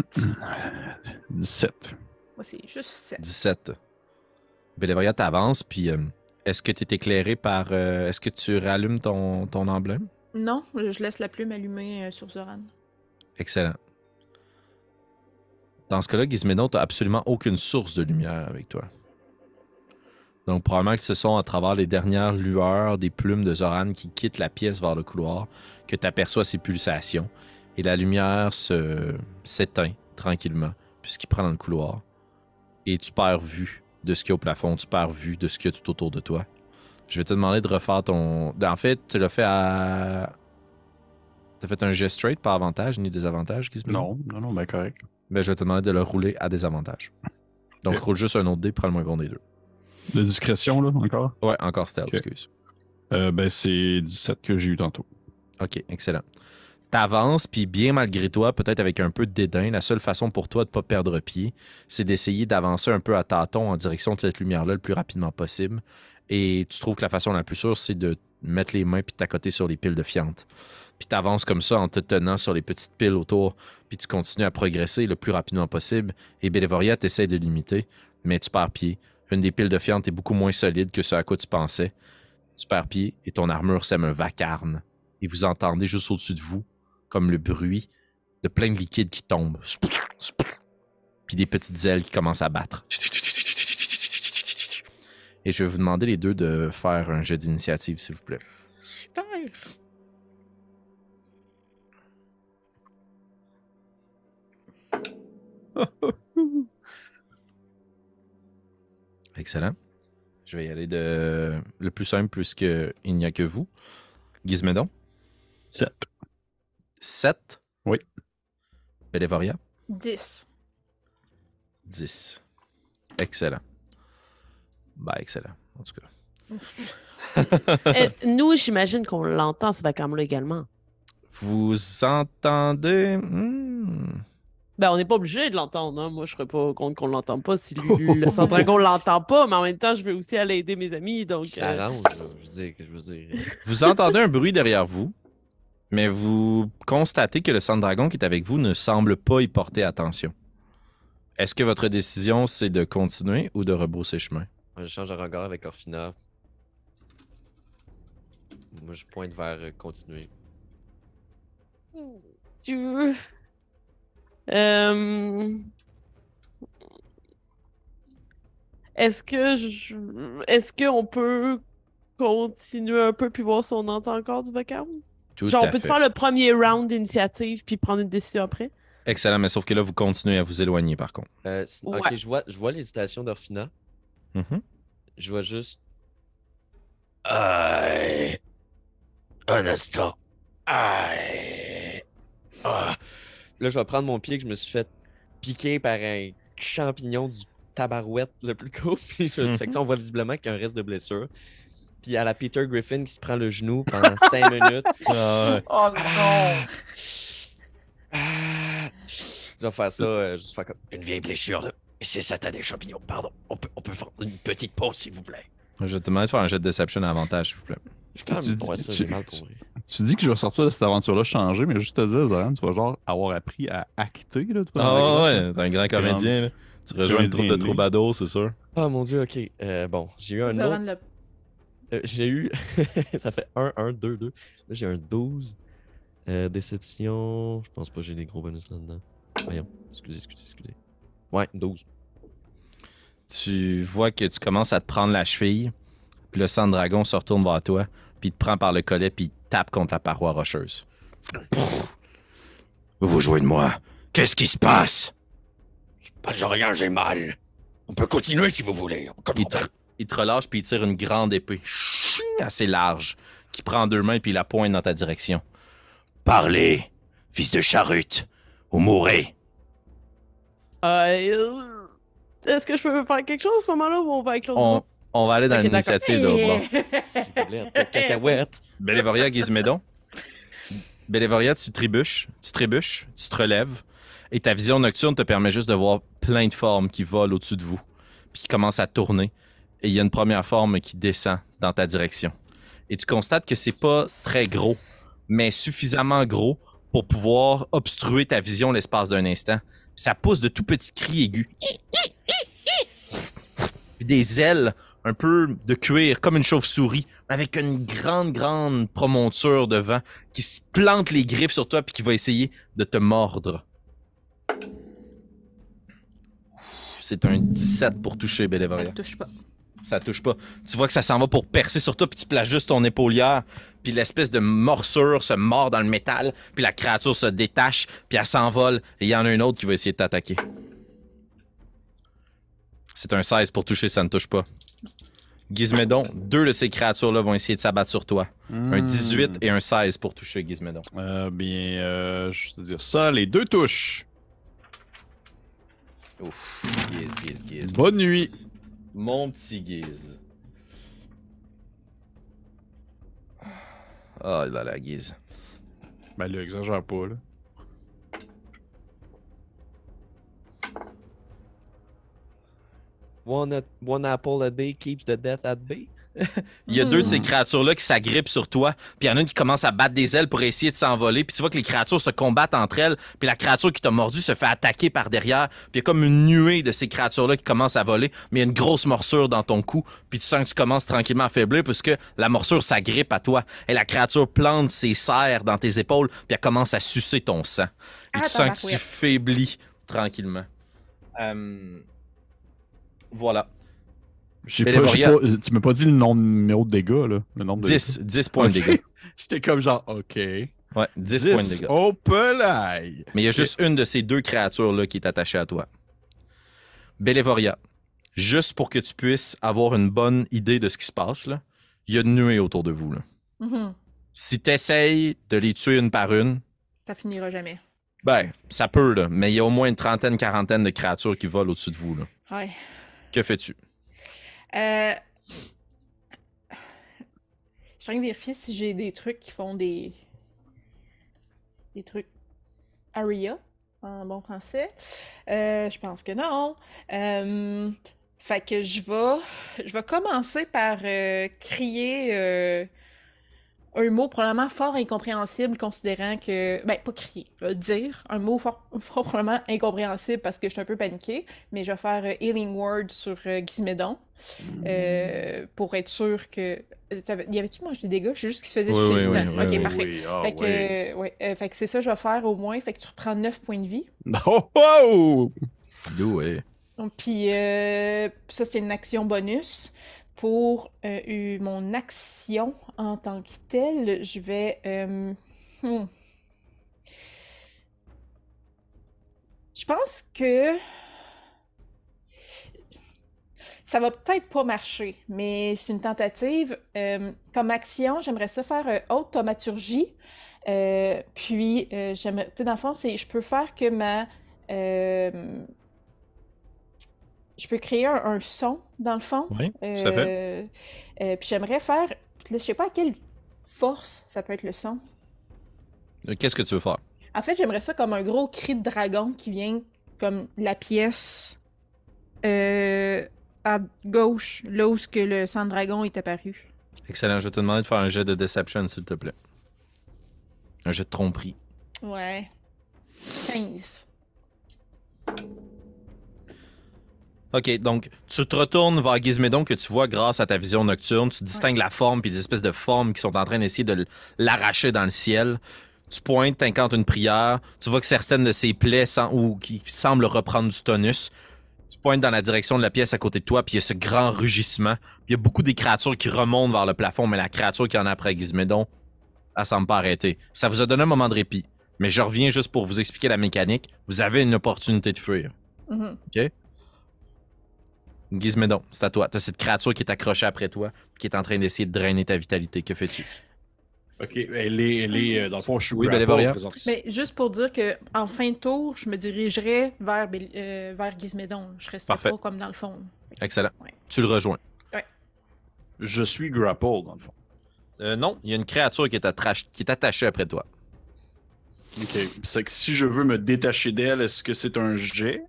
17. Moi, c'est juste 7. 17. Bélévoria, t'avances, puis est-ce que tu es éclairé par... est-ce que tu rallumes ton emblème? Non, je laisse la plume allumée sur Zoran. Excellent. Dans ce cas-là, Gizmédon, t'as absolument aucune source de lumière avec toi. Donc, probablement que ce sont à travers les dernières lueurs des plumes de Zoran qui quittent la pièce vers le couloir que tu aperçois ces pulsations. Et la lumière s'éteint tranquillement puisqu'il prend dans le couloir. Et tu perds vue de ce qu'il y a au plafond, tu perds vue de ce qu'il y a tout autour de toi. Je vais te demander de refaire ton... En fait, tu l'as fait à... T'as fait un jet straight, pas avantage ni désavantage, Gizmédon? Non, ben correct. Ben, je vais te demander de le rouler à désavantage. Donc, roule juste un autre dé, prends le moins bon des deux. De discrétion, là, encore? Ouais, encore stealth, okay. Excuse. Ben, c'est 17 que j'ai eu tantôt. OK, excellent. T'avances, puis bien malgré toi, peut-être avec un peu de dédain, la seule façon pour toi de ne pas perdre pied, c'est d'essayer d'avancer un peu à tâtons en direction de cette lumière-là le plus rapidement possible. Et tu trouves que la façon la plus sûre, c'est de mettre les mains puis de t'accoter sur les piles de fientes. Puis t'avances comme ça en te tenant sur les petites piles autour, puis tu continues à progresser le plus rapidement possible. Et Bélévoria t'essaie de limiter, mais tu perds pied. Une des piles de fientes est beaucoup moins solide que ce à quoi tu pensais. Tu perds pied et ton armure sème un vacarme. Et vous entendez juste au-dessus de vous, comme le bruit de plein de liquide qui tombe. Puis des petites ailes qui commencent à battre. Et je vais vous demander les deux de faire un jet d'initiative, s'il vous plaît. Super! Excellent. Je vais y aller de le plus simple puisqu'il n'y a que vous. Gizmédon? 7. 7? Oui. Bélévoria? 10. 10. Excellent. Ben, excellent, en tout cas. Nous, j'imagine qu'on l'entend, ce vacarme-là, également. Vous entendez? Ben, on n'est pas obligé de l'entendre. Hein? Moi, je serais pas contre qu'on l'entende pas si le Centragon l'entend pas, mais en même temps, je vais aussi aller aider mes amis. Donc, ça arrange, je veux dire. Vous entendez un bruit derrière vous, mais vous constatez que le Centragon qui est avec vous ne semble pas y porter attention. Est-ce que votre décision, c'est de continuer ou de rebrousser chemin? Je change de regard avec Orphina. Moi, je pointe vers continuer. Dieu. Est-ce qu'on peut continuer un peu puis voir si on entend encore du vacarme? Tout Genre, à on peut-tu fait. faire le premier round d'initiative puis prendre une décision après? Excellent, mais sauf que là, vous continuez à vous éloigner, par contre. Ouais. Ok, je vois l'hésitation d'Orphina. Mhm. Je vois juste. Aïe. Un instant. Aïe. Ah. Là, je vais prendre mon pied que je me suis fait piquer par un champignon du tabarouette le plus tôt. Puis fait que ça, on voit visiblement qu'il y a un reste de blessure. Puis à la Peter Griffin qui se prend le genou pendant 5 minutes. Ah ouais. Oh non! Tu vas faire ça, juste faire comme. Une vieille blessure de... C'est satané champignons, pardon. On peut faire une petite pause, s'il vous plaît. Je vais te demander de faire un jet de deception à avantage, s'il vous plaît. Je quand Tu même dis- ouais, ça, tu- j'ai mal pour vrai. Tu dis que je vais sortir de cette aventure-là changé, mais juste te dire, Zoran, tu vas genre avoir appris à acter. Là, toi, dans la Ah grotte, là. ouais, t'es un grand comédien. Là. Tu rejoins une troupe de Comédien, lui. troubadours, c'est sûr. Ah mon dieu, ok. Bon, j'ai eu un Zoran autre. l'a- J'ai eu. Ça fait 1, 1, 2, 2. Là, j'ai un 12. Déception. Je pense pas que j'ai des gros bonus là-dedans. Voyons. Excusez. Ouais, 12. Tu vois que tu commences à te prendre la cheville, puis le sang de dragon se retourne vers toi, puis il te prend par le collet, puis il te tape contre la paroi rocheuse. Vous vous jouez de moi. Qu'est-ce qui se passe? Pas de rien, j'ai mal. On peut continuer si vous voulez. Il te relâche, puis il tire une grande épée, ching, assez large, qui prend 2 mains, puis il la pointe dans ta direction. Parlez, fils de charrute, ou mourrez. Est-ce que je peux faire quelque chose à ce moment-là ou on va avec l'autre On, groupe? on va aller dans Ok, l'initiative de d'accord. Robert. S'il vous plaît, cacahuète. Bélévoria, Gizmédon. Bélévoria, tu trébuches, tu te relèves, et ta vision nocturne te permet juste de voir plein de formes qui volent au-dessus de vous, puis qui commencent à tourner, et il y a une première forme qui descend dans ta direction. Et tu constates que c'est pas très gros, mais suffisamment gros pour pouvoir obstruer ta vision l'espace d'un instant. Puis ça pousse de tout petits cris aigus. Puis des ailes un peu de cuir, comme une chauve-souris, avec une grande promonture devant, qui se plante les griffes sur toi puis qui va essayer de te mordre. C'est un 17 pour toucher, Bélévoria. Ça touche pas. Ça touche pas. Tu vois que ça s'en va pour percer sur toi, puis tu places juste ton épaulière, puis l'espèce de morsure se mord dans le métal, puis la créature se détache, puis elle s'envole, et il y en a un autre qui va essayer de t'attaquer. C'est un 16 pour toucher, ça ne touche pas. Gizmédon, 2 de ces créatures-là vont essayer de s'abattre sur toi. Un 18 et un 16 pour toucher, Gizmédon. Je vais te dire ça, les 2 touches. Ouf, Giz. Bonne nuit. Mon petit Giz. Ah là là, Giz. Ben là, exagère pas, là. One apple a day keeps the death at bay. Il y a 2 de ces créatures-là qui s'agrippent sur toi, puis il y en a une qui commence à battre des ailes pour essayer de s'envoler, puis tu vois que les créatures se combattent entre elles, puis la créature qui t'a mordu se fait attaquer par derrière, puis il y a comme une nuée de ces créatures-là qui commencent à voler, mais il y a une grosse morsure dans ton cou, puis tu sens que tu commences tranquillement à faiblir, puisque la morsure s'agrippe à toi, et la créature plante ses serres dans tes épaules, puis elle commence à sucer ton sang. Et tu sens que tu faiblis tranquillement. Voilà. Tu m'as pas dit le numéro de dégâts, là. Le nombre de 10 points de dégâts. J'étais comme genre, OK. Ouais, 10 points de dégâts. Oh, pelaille! Mais il y a juste une de ces 2 créatures-là qui est attachée à toi. Bélévoria, juste pour que tu puisses avoir une bonne idée de ce qui se passe, là, il y a une nuée autour de vous. Là. Mhm. Si tu essayes de les tuer une par une, Ça finira jamais. ben, ça peut, là, mais il y a au moins une trentaine, quarantaine de créatures qui volent au-dessus de vous. Là. Ouais. Que fais-tu? Je suis en train de vérifier si j'ai des trucs qui font des trucs Aria en bon français. Je pense que non. Fait que je vais commencer par crier un mot probablement fort incompréhensible, considérant que... Ben, pas crier, je vais dire un mot fort probablement incompréhensible parce que je suis un peu paniquée, mais je vais faire Healing Word sur Gizmédon pour être sûr que... Y avait-tu mangé des dégâts? Je sais juste qu'il se faisait Oui, suffisant. oui, oui, Ok, oui, parfait. Oui, ah, Fait que, ouais, fait que c'est ça que je vais faire au moins. Fait que tu reprends 9 points de vie. Oh, oh! Oui. Puis ça, c'est une action bonus. Pour mon action en tant que telle, je vais... Je pense que ça va peut-être pas marcher, mais c'est une tentative. Comme action, j'aimerais ça faire haute thaumaturgie. Puis, j'aimerais, tu sais, dans le fond, je peux faire que je peux créer un son, dans le fond. Oui, tout à fait. Puis j'aimerais faire, je sais pas à quelle force ça peut être le son. Qu'est-ce que tu veux faire? En fait, j'aimerais ça comme un gros cri de dragon qui vient comme la pièce à gauche, là où que le sang de dragon est apparu. Excellent. Je vais te demander de faire un jet de deception, s'il te plaît. Un jet de tromperie. Ouais. 15. OK, donc tu te retournes vers Gizmédon que tu vois grâce à ta vision nocturne. Tu distingues la forme puis des espèces de formes qui sont en train d'essayer de l'arracher dans le ciel. Tu pointes, t'incantes une prière. Tu vois que certaines de ses plaies qui semblent reprendre du tonus. Tu pointes dans la direction de la pièce à côté de toi, puis il y a ce grand rugissement. Puis il y a beaucoup des créatures qui remontent vers le plafond, mais la créature qui en a après Gizmédon, elle semble pas arrêter. Ça vous a donné un moment de répit. Mais je reviens juste pour vous expliquer la mécanique. Vous avez une opportunité de fuir. OK? Gizmédon, c'est à toi. T'as cette créature qui est accrochée après toi, qui est en train d'essayer de drainer ta vitalité. Que fais-tu? Ok, elle est dans le fond, je suis Oui, grapple Bélévoria. présentement. Mais juste pour dire que en fin de tour, je me dirigerais vers Gizmédon. Je resterai Parfait. pas comme dans le fond. Excellent. Ouais. Tu le rejoins. Je suis grapple dans le fond. Non, il y a une créature qui est attachée après toi. Ok, c'est que si je veux me détacher d'elle, est-ce que c'est un jet?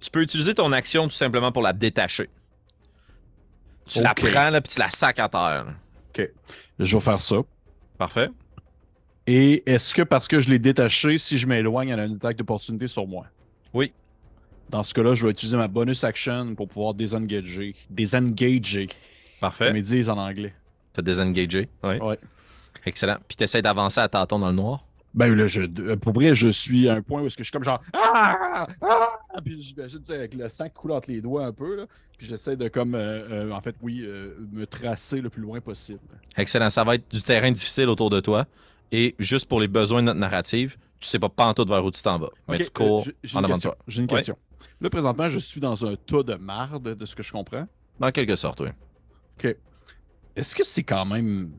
Tu peux utiliser ton action tout simplement pour la détacher. Tu la Ok. prends là, puis tu la sacs à terre. là. Ok, je vais faire ça. Parfait. Et est-ce que parce que je l'ai détaché, si je m'éloigne, elle a une attaque d'opportunité sur moi? Oui. Dans ce cas-là, je vais utiliser ma bonus action pour pouvoir désengager. Désengager, Parfait. comme ils disent en anglais. T'as désengagé. Oui. Ouais. Excellent. Puis t'essaies d'avancer à tâtons dans le noir. Ben là, pour vrai, je suis à un point où est-ce que je suis comme genre ah! Ah! Puis j'imagine, tu sais, avec le sang qui coule entre les doigts un peu, là, puis j'essaie de comme, en fait, me tracer le plus loin possible. Excellent. Ça va être du terrain difficile autour de toi. Et juste pour les besoins de notre narrative, tu sais pas pantoute vers où tu t'en vas. Mais Ok, tu cours j'ai en une avant de question. toi. J'ai une Ouais. question. Là, présentement, je suis dans un tas de marde, de ce que je comprends. Dans quelque sorte, oui. OK. Est-ce que c'est quand même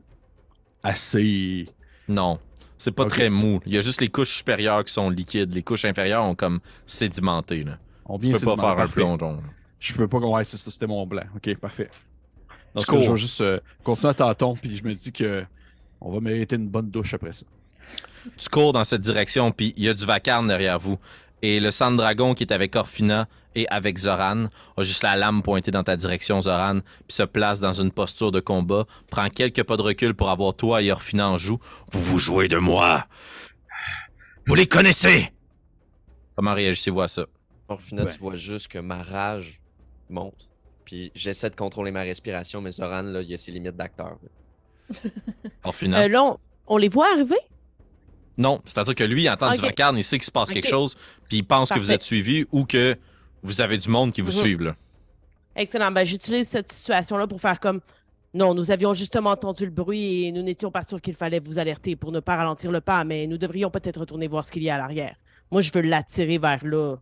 assez... Non. C'est pas Ok. très mou. Il y a juste les couches supérieures qui sont liquides. Les couches inférieures ont comme sédimenté. Là. On Tu vient peux pas sédimenter. faire un Parfait. plongeon. Je peux pas... Ouais, c'était mon blanc. OK, parfait. Dans Tu ce cas, je cours. vais juste continuer à tâton, puis je me dis que on va mériter une bonne douche après ça. Tu cours dans cette direction, puis il y a du vacarme derrière vous. Et le sang de dragon qui est avec Orphina et avec Zoran a juste la lame pointée dans ta direction, Zoran, puis se place dans une posture de combat, prend quelques pas de recul pour avoir toi et Orphina en joue. Vous vous jouez de moi. Vous les connaissez. Comment réagissez-vous à ça? Orphina, Ouais. tu vois juste que ma rage monte. Puis j'essaie de contrôler ma respiration, mais Zoran, là, il a ses limites d'acteur. là. Orphina? Là, on les voit arriver? Non, c'est-à-dire que lui, il entend du Ok. vacarme, il sait qu'il se passe Ok. quelque chose, puis il pense que vous Parfait. êtes suivi ou que vous avez du monde qui vous Mhm. suive. Là. Excellent. Ben, j'utilise cette situation-là pour faire comme... Non, nous avions justement entendu le bruit et nous n'étions pas sûrs qu'il fallait vous alerter pour ne pas ralentir le pas, mais nous devrions peut-être retourner voir ce qu'il y a à l'arrière. Moi, je veux l'attirer vers là.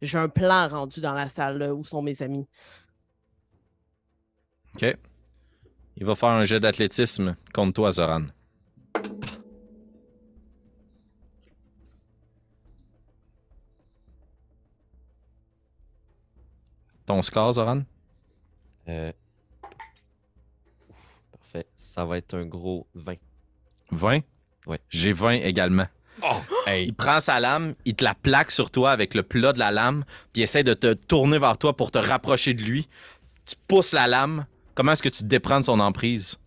J'ai un plan rendu dans la salle là, où sont mes amis. OK. Il va faire un jet d'athlétisme contre toi, Zoran. Ton score, Zoran? Ouf, parfait. Ça va être un gros 20. 20? Ouais. J'ai 20 également. Hey, Il prend sa lame, il te la plaque sur toi avec le plat de la lame, puis il essaie de te tourner vers toi pour te rapprocher de lui. Tu pousses la lame. Comment est-ce que tu te déprends de son emprise?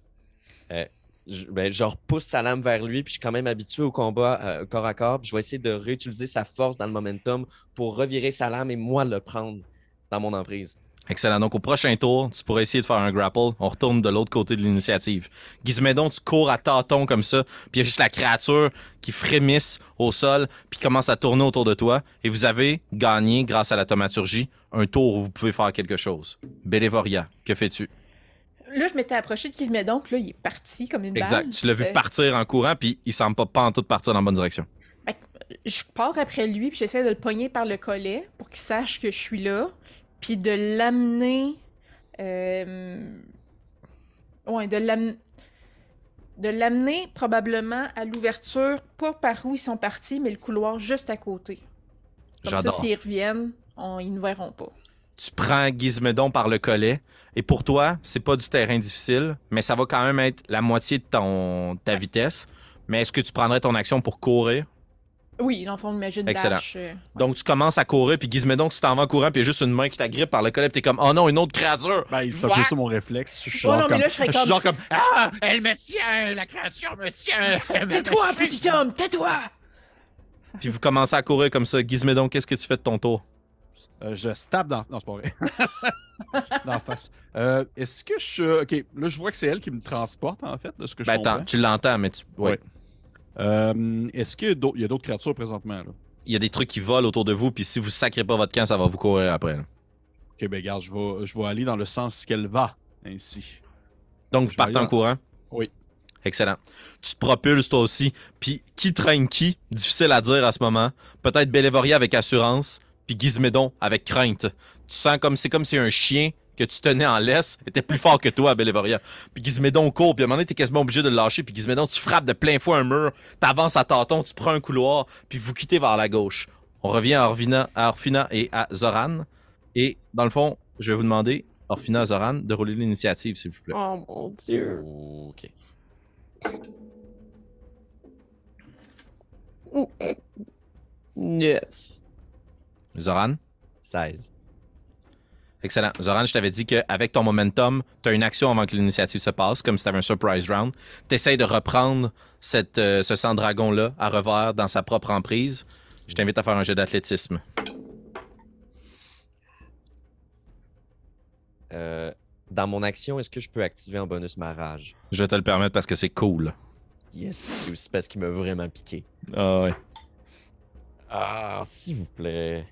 je repousse sa lame vers lui, puis je suis quand même habitué au combat corps à corps. Puis je vais essayer de réutiliser sa force dans le momentum pour revirer sa lame et moi le prendre dans mon emprise. Excellent. Donc, au prochain tour, tu pourrais essayer de faire un grapple. On retourne de l'autre côté de l'initiative. Gizmédon, tu cours à tâtons comme ça, puis il y a juste la créature qui frémisse au sol, puis commence à tourner autour de toi. Et vous avez gagné, grâce à la thaumaturgie, un tour où vous pouvez faire quelque chose. Bélévoria, que fais-tu? Là, je m'étais approché de Gizmédon, puis là, il est parti comme une balle. Exact. Tu l'as vu partir en courant, puis il semble pas en tout partir dans la bonne direction. Je pars après lui, puis j'essaie de le pogner par le collet pour qu'il sache que je suis là, puis de l'amener... Ouais, de l'amener probablement à l'ouverture, pas par où ils sont partis, mais le couloir juste à côté. Comme J'adore. ça, s'ils reviennent, ils ne verront pas. Tu prends Gizmédon par le collet, et pour toi, c'est pas du terrain difficile, mais ça va quand même être la moitié de ta vitesse. Mais est-ce que tu prendrais ton action pour courir? Oui, dans le fond, imagine Excellent. dash. Donc, tu commences à courir, puis Gizmédon, tu t'en vas en courant, puis il y a juste une main qui t'agrippe par le collet, puis t'es comme « Oh non, une autre créature! Ben, c'est un peu ça mon réflexe. Je suis Oh genre non, mais comme... là, je serais je suis comme- genre comme... Ah, elle me tient, la créature me tient. Tais-toi, petit homme, tais-toi! » Puis vous commencez à courir comme ça. Gizmédon, qu'est-ce que tu fais de ton tour? Je stab dans... Non, c'est pas vrai. Dans la face. Est-ce que je... OK, là, je vois que c'est elle qui me transporte, en fait, de ce que je Ben, comprends. tu l'entends, mais tu... Ouais. Ouais. Est-ce qu'il y a d'autres créatures présentement, là? Il y a des trucs qui volent autour de vous, puis si vous sacrez pas votre camp, ça va vous courir après. Là. OK, ben, regarde, je vais aller dans le sens qu'elle va, ainsi. Donc, Je vous vais partez aller en courant? Oui. Excellent. Tu te propulses toi aussi. Puis qui traîne qui? Difficile à dire à ce moment. Peut-être Bélévoria avec assurance, puis Gizmédon avec crainte. Tu sens comme c'est comme si un chien que tu tenais en laisse était plus fort que toi, Bélévoria. Puis Gizmédon court, puis à un moment donné, t'es quasiment obligé de le lâcher, puis Gizmédon, tu frappes de plein fouet un mur, t'avances à tâtons, tu prends un couloir, puis vous quittez vers la gauche. On revient à Orphina et à Zoran. Et dans le fond, je vais vous demander, Orphina et Zoran, de rouler l'initiative, s'il vous plaît. Oh mon Dieu. OK. 9. Zoran? 16. Excellent. Zoran, je t'avais dit qu'avec ton momentum, tu as une action avant que l'initiative se passe, comme si tu avais un surprise round. Tu essaies de reprendre ce sang-dragon-là à revers dans sa propre emprise. Je t'invite à faire un jet d'athlétisme. Dans mon action, est-ce que je peux activer en bonus ma rage? Je vais te le permettre parce que c'est cool. Yes. C'est aussi parce qu'il m'a vraiment piqué. Ah ouais. Ah, s'il vous plaît.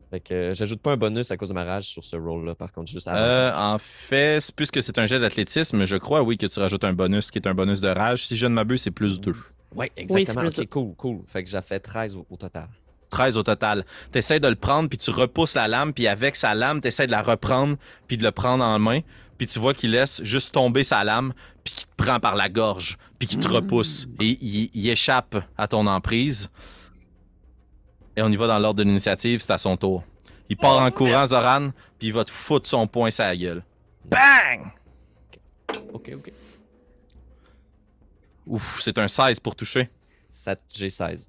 Fait que j'ajoute pas un bonus à cause de ma rage sur ce roll-là, par contre, juste avant. En fait, puisque c'est un jet d'athlétisme, je crois, oui, que tu rajoutes un bonus qui est un bonus de rage. Si je ne m'abuse, c'est plus 2. Ouais, exactement. Oui, c'est Ok, cool. Fait que j'ai fait 13 au total. 13 au total. Tu essaies de le prendre, puis tu repousses la lame, puis avec sa lame, tu essaies de la reprendre, puis de le prendre en main. Puis tu vois qu'il laisse juste tomber sa lame, puis qu'il te prend par la gorge, puis qu'il te repousse. Et il échappe à ton emprise. Et on y va dans l'ordre de l'initiative, c'est à son tour. Il part en courant, Zoran, puis il va te foutre son poing sur la gueule. Bang! Ok. Ouf, c'est un 16 pour toucher. J'ai 16.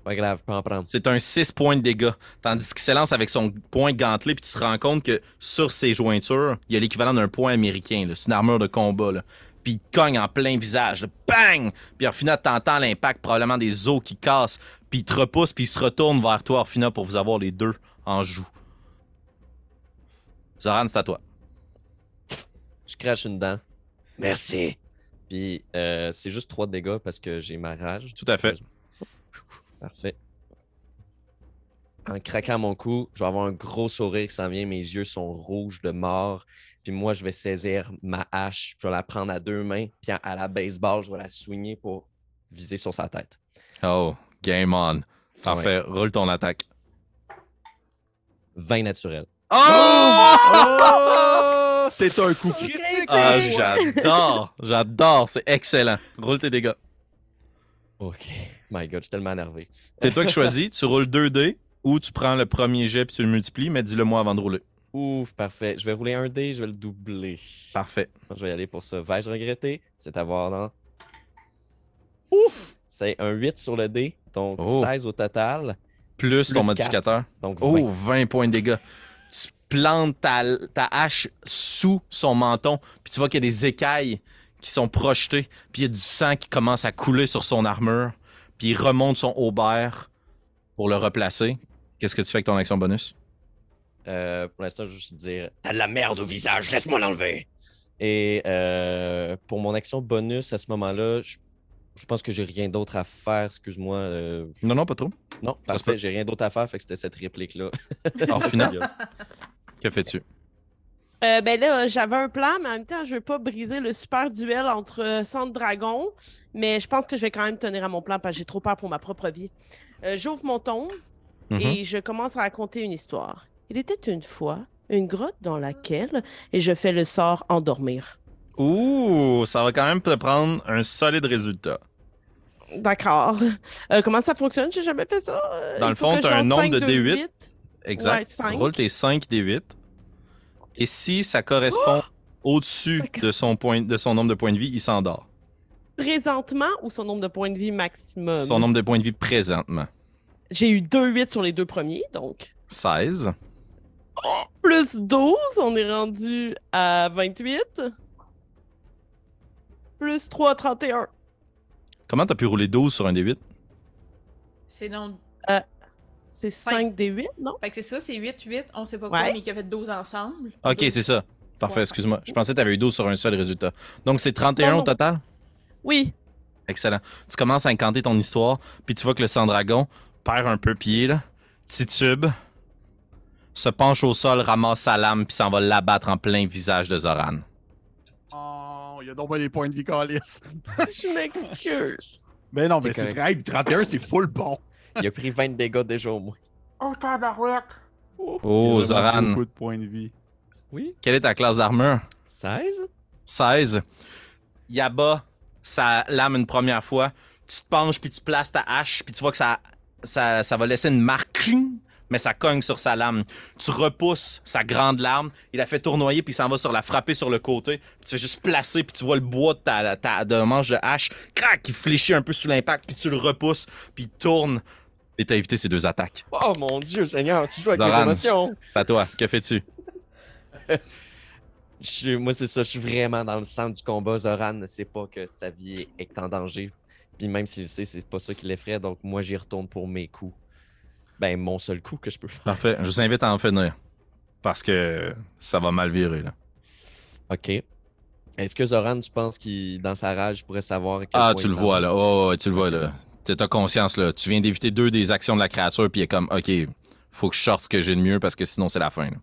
Pas grave, je peux en prendre. C'est un 6 points de dégâts. Tandis qu'il s'élance avec son poing gantelé, puis tu te rends compte que sur ses jointures, il y a l'équivalent d'un poing américain. C'est une armure de combat. Là. Puis il te cogne en plein visage. Là. Bang! Puis Orphina, t'entends l'impact, probablement des os qui cassent. Puis il te repousse, puis il se retourne vers toi, Orphina, pour vous avoir les deux en joue. Zoran, c'est à toi. Je crache une dent. Merci. Puis c'est juste 3 de dégâts parce que j'ai ma rage. Tout à fait. Parfait. En craquant mon cou, je vais avoir un gros sourire qui s'en vient. Mes yeux sont rouges de mort. Puis moi, je vais saisir ma hache. Je vais la prendre à 2 mains. Puis à la baseball, je vais la swinguer pour viser sur sa tête. Oh, game on. Parfait, roule ton attaque. 20 naturel. Oh! C'est un coup critique! Ah, j'adore, c'est excellent. Roule tes dégâts. OK. My God, je suis tellement énervé. C'est toi qui choisis, tu roules 2 dés ou tu prends le premier jet puis tu le multiplies, mais dis-le moi avant de rouler. Ouf, parfait. Je vais rouler un dé, je vais le doubler. Parfait. Je vais y aller pour ça. Vais-je regretter? C'est à voir dans... Ouf! C'est un 8 sur le dé, donc 16 au total. Plus ton Plus modificateur. 4, donc 20. Oh, 20 points de dégâts. Tu plantes ta hache sous son menton, puis tu vois qu'il y a des écailles qui sont projetées, puis il y a du sang qui commence à couler sur son armure, puis il remonte son haubert pour le replacer. Qu'est-ce que tu fais avec ton action bonus? Pour l'instant, je vais juste dire. T'as de la merde au visage, laisse-moi l'enlever. Et pour mon action bonus à ce moment-là, je pense que j'ai rien d'autre à faire. Excuse-moi. Non, pas trop. Non, Ça se parfait, peut. j'ai rien d'autre à faire. Fait que c'était cette réplique-là. Alors, final, que fais-tu? Ben là, j'avais un plan, mais en même temps, je veux pas briser le super duel entre Sang de Dragon, mais je pense que je vais quand même tenir à mon plan parce que j'ai trop peur pour ma propre vie. J'ouvre mon tombe et je commence à raconter une histoire. Il était une fois une grotte dans laquelle, et je fais le sort endormir. Ouh, ça va quand même te prendre un solide résultat. D'accord. Comment ça fonctionne? J'ai jamais fait ça. Dans Il le faut fond, que tu je as un lance nombre 5 de D8. 8. Exact. Ouais, 5. Roule tes 5 D8. Et si ça correspond au-dessus de son nombre de points de vie, il s'endort. Présentement ou son nombre de points de vie maximum? Son nombre de points de vie présentement. J'ai eu 2 8 sur les 2 premiers, donc. 16. Plus 12, on est rendu à 28. Plus 3, 31. Comment t'as pu rouler 12 sur un D8? C'est donc. C'est 5 des 8, non? Fait que c'est ça, c'est 8, 8, on sait pas quoi, Ouais. mais qui a fait 12 ensemble. Ok, 12. c'est ça. Parfait, Ouais. excuse-moi. Je pensais que t'avais eu 12 sur un seul résultat. Donc c'est 31 Non, au non. total? Oui. Excellent. Tu commences à incanter ton histoire, puis tu vois que le sang-dragon perd un peu pied, là, titube, se penche au sol, ramasse sa lame, puis s'en va l'abattre en plein visage de Zoran. Oh, il y a donc bien des points de vie calice. Je m'excuse. Mais non, mais C'est c'est correct. très. 31, c'est full bon. Il a pris 20 de dégâts déjà au moins. Oh, tabarouette! Oh, Il a vraiment Zoran, beaucoup de points de vie. Oui. quelle est ta classe d'armure? 16? 16. Il abat sa lame une première fois. Tu te penches, puis tu places ta hache, puis tu vois que ça va laisser une marque, cling, mais ça cogne sur sa lame. Tu repousses sa grande lame, il la fait tournoyer, puis il s'en va sur la frapper sur le côté. Puis tu fais juste placer, puis tu vois le bois de manche de hache, crac, qui fléchit un peu sous l'impact, puis tu le repousses, puis il tourne. Et t'as évité ces 2 attaques. Oh mon Dieu, Seigneur, tu joues avec mes Zoran, émotions. c'est à toi. Que fais-tu? Moi, c'est ça, je suis vraiment dans le centre du combat. Zoran ne sait pas que sa vie est en danger. Puis même s'il le sait, c'est pas ça qui l'effraie. Donc moi, j'y retourne pour mes coups. Ben, mon seul coup que je peux faire. Parfait. Je vous invite à en finir. Parce que ça va mal virer, là. OK. Est-ce que Zoran, tu penses qu'il, dans sa rage, pourrait savoir... à quel Ah, point tu il le est vois, en là. Oh, ouais, tu le vois, là. T'as conscience, là. Tu viens d'éviter 2 des actions de la créature, puis il est comme, OK, faut que je sorte ce que j'ai de mieux, parce que sinon, c'est la fin, là.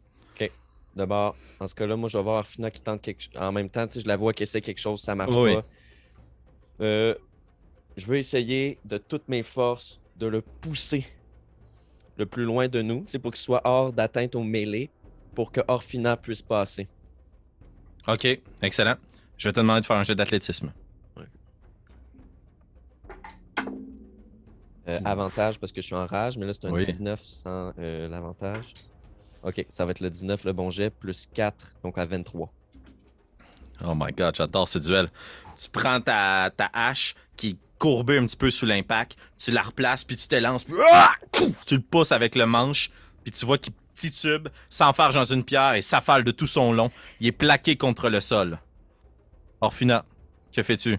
D'abord, dans ce cas-là, moi, je vais voir Arfina qui tente quelque chose. En même temps, tu sais, je la vois qu'elle essaie quelque chose, ça marche Oui. pas. Je veux essayer de toutes mes forces de le pousser le plus loin de nous, tu sais, pour qu'il soit hors d'atteinte au mêlée, pour que Orfina puisse passer. OK, excellent. Je vais te demander de faire un jet d'athlétisme. Avantage parce que je suis en rage, mais là, c'est un Oui. 19 sans l'avantage. OK, ça va être le 19, le bon jet, plus 4, donc à 23. Oh my god, j'adore ce duel. Tu prends ta hache qui est courbée un petit peu sous l'impact, tu la replaces, puis tu te lances, puis pouf, tu le pousses avec le manche, puis tu vois qu'il titube, s'enfarge dans une pierre et s'affale de tout son long. Il est plaqué contre le sol. Orfina, que fais-tu?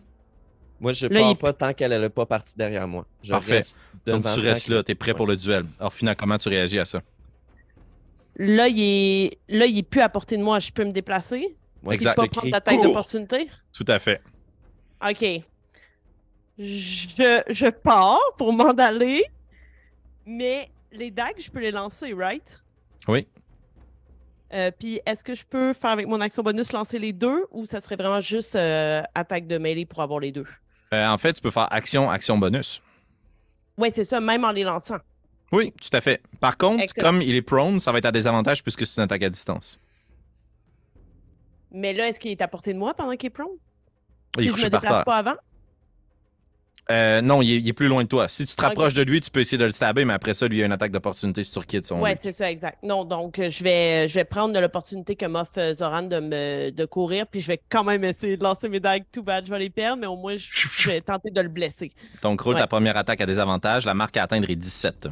Moi, je Là, pars il- pas tant qu'elle n'est pas partie derrière moi. Je Parfait. reste devant Donc tu tant restes que- là, t'es prêt pour le duel. Orfina, comment tu réagis à ça? Là, il est plus à portée de moi. Je peux me déplacer? Ouais, Exact. Puis pas je te prendre crie, l'attaque cours! d'opportunité? Tout à fait. OK. Je pars pour m'en aller, mais les dagues, je peux les lancer, right? Oui. Puis est-ce que je peux faire avec mon action bonus lancer les 2 ou ça serait vraiment juste attaque de mêlée pour avoir les 2? En fait, tu peux faire action bonus. Oui, c'est ça, même en les lançant. Oui, tout à fait. Par contre, Excellent. comme il est prone, ça va être à désavantage puisque c'est une attaque à distance. Mais là, est-ce qu'il est à portée de moi pendant qu'il est prone? Il est Si je couché me par déplace terre. pas avant? Non, il est plus loin de toi. Si tu te Ok. rapproches de lui, tu peux essayer de le stabber, mais après ça, lui, il a une attaque d'opportunité si tu requittes son Ouais, loot. c'est ça, exact. Non, donc je vais prendre l'opportunité que m'offre Zoran de courir, puis je vais quand même essayer de lancer mes dagues. Too bad, je vais les perdre, mais au moins, je vais tenter de le blesser. Donc, roule Ouais. ta première attaque à désavantage. La marque à atteindre est 17.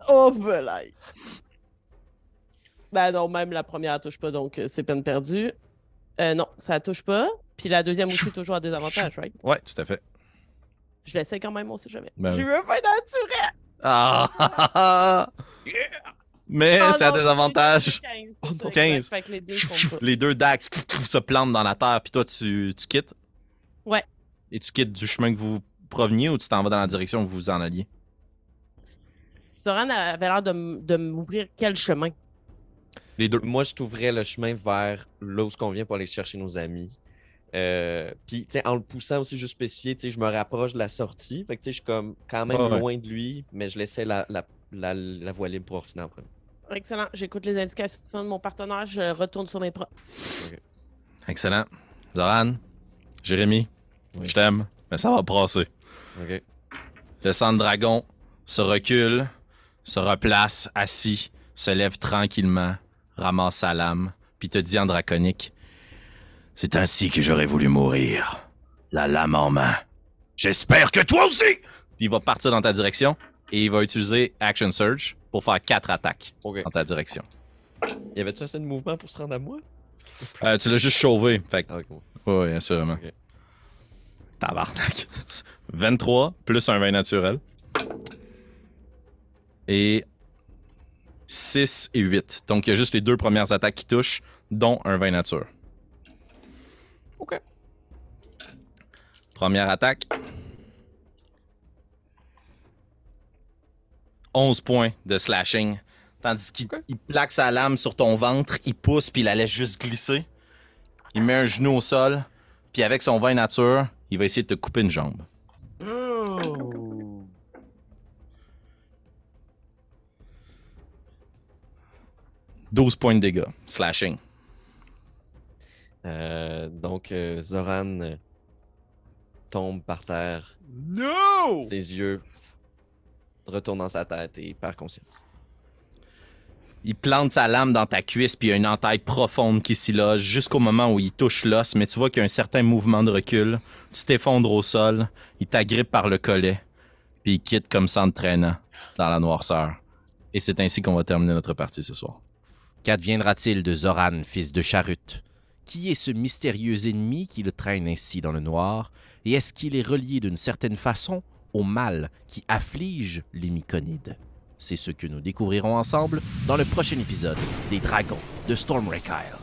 Oh, voilà! Ben non, même la première, elle touche pas, donc c'est peine perdue. Non, ça touche pas. Puis la deuxième aussi, toujours à désavantage, right? Ouais, tout à fait. Je l'essaie quand même, on sait jamais. Ben J'ai oui. eu un fin naturel! Ah! Mais Oh c'est à non, désavantage. 15. 15. Fait que les deux font pas. Les deux dagues se plantent dans la terre, puis toi, tu quittes. Ouais. Et tu quittes du chemin que vous proveniez ou tu t'en vas dans la direction où vous vous en alliez? Zoran avait l'air de m'ouvrir quel chemin? Les deux. Moi, je t'ouvrais le chemin vers là où on vient pour aller chercher nos amis. Puis, tu sais, en le poussant aussi, juste spécifié, tu sais, je me rapproche de la sortie. Fait que, tu sais, je suis comme quand même loin de lui, mais je laissais la voie libre pour finir après. Excellent. J'écoute les indications de mon partenaire. Je retourne sur mes pas. Okay. Excellent. Zoran, Jérémy, Oui. je t'aime, mais ça va passer. OK. Le sang de dragon se recule, se replace, assis, se lève tranquillement, ramasse sa lame, puis te dit en draconique: C'est ainsi que j'aurais voulu mourir. La lame en main. J'espère que toi aussi! Puis il va partir dans ta direction et il va utiliser Action Surge pour faire 4 attaques OK. dans ta direction. Y avait-tu assez de mouvement pour se rendre à moi? Tu l'as juste chauvé, fait que... Ah, OK. Oui, assurément. Ok. Tabarnak. 23 plus un 20 naturel. Et 6 et 8. Donc, il y a juste les deux premières attaques qui touchent, dont un 20 nature. OK. Première attaque. 11 points de slashing. Tandis qu'il il plaque sa lame sur ton ventre, il pousse puis il la laisse juste glisser. Il met un genou au sol, puis avec son 20 nature, il va essayer de te couper une jambe. Oh. 12 points de dégâts, slashing. Donc, Zoran tombe par terre. No! Ses yeux retournent dans sa tête et perd conscience. Il plante sa lame dans ta cuisse, puis il y a une entaille profonde qui s'y loge jusqu'au moment où il touche l'os, mais tu vois qu'il y a un certain mouvement de recul. Tu t'effondres au sol, il t'agrippe par le collet, puis il quitte comme ça en te traînant dans la noirceur. Et c'est ainsi qu'on va terminer notre partie ce soir. Qu'adviendra-t-il de Zoran, fils de Charut? Qui est ce mystérieux ennemi qui le traîne ainsi dans le noir? Et est-ce qu'il est relié d'une certaine façon au mal qui afflige les Myconides? C'est ce que nous découvrirons ensemble dans le prochain épisode des Dragons de Stormwreck Isle.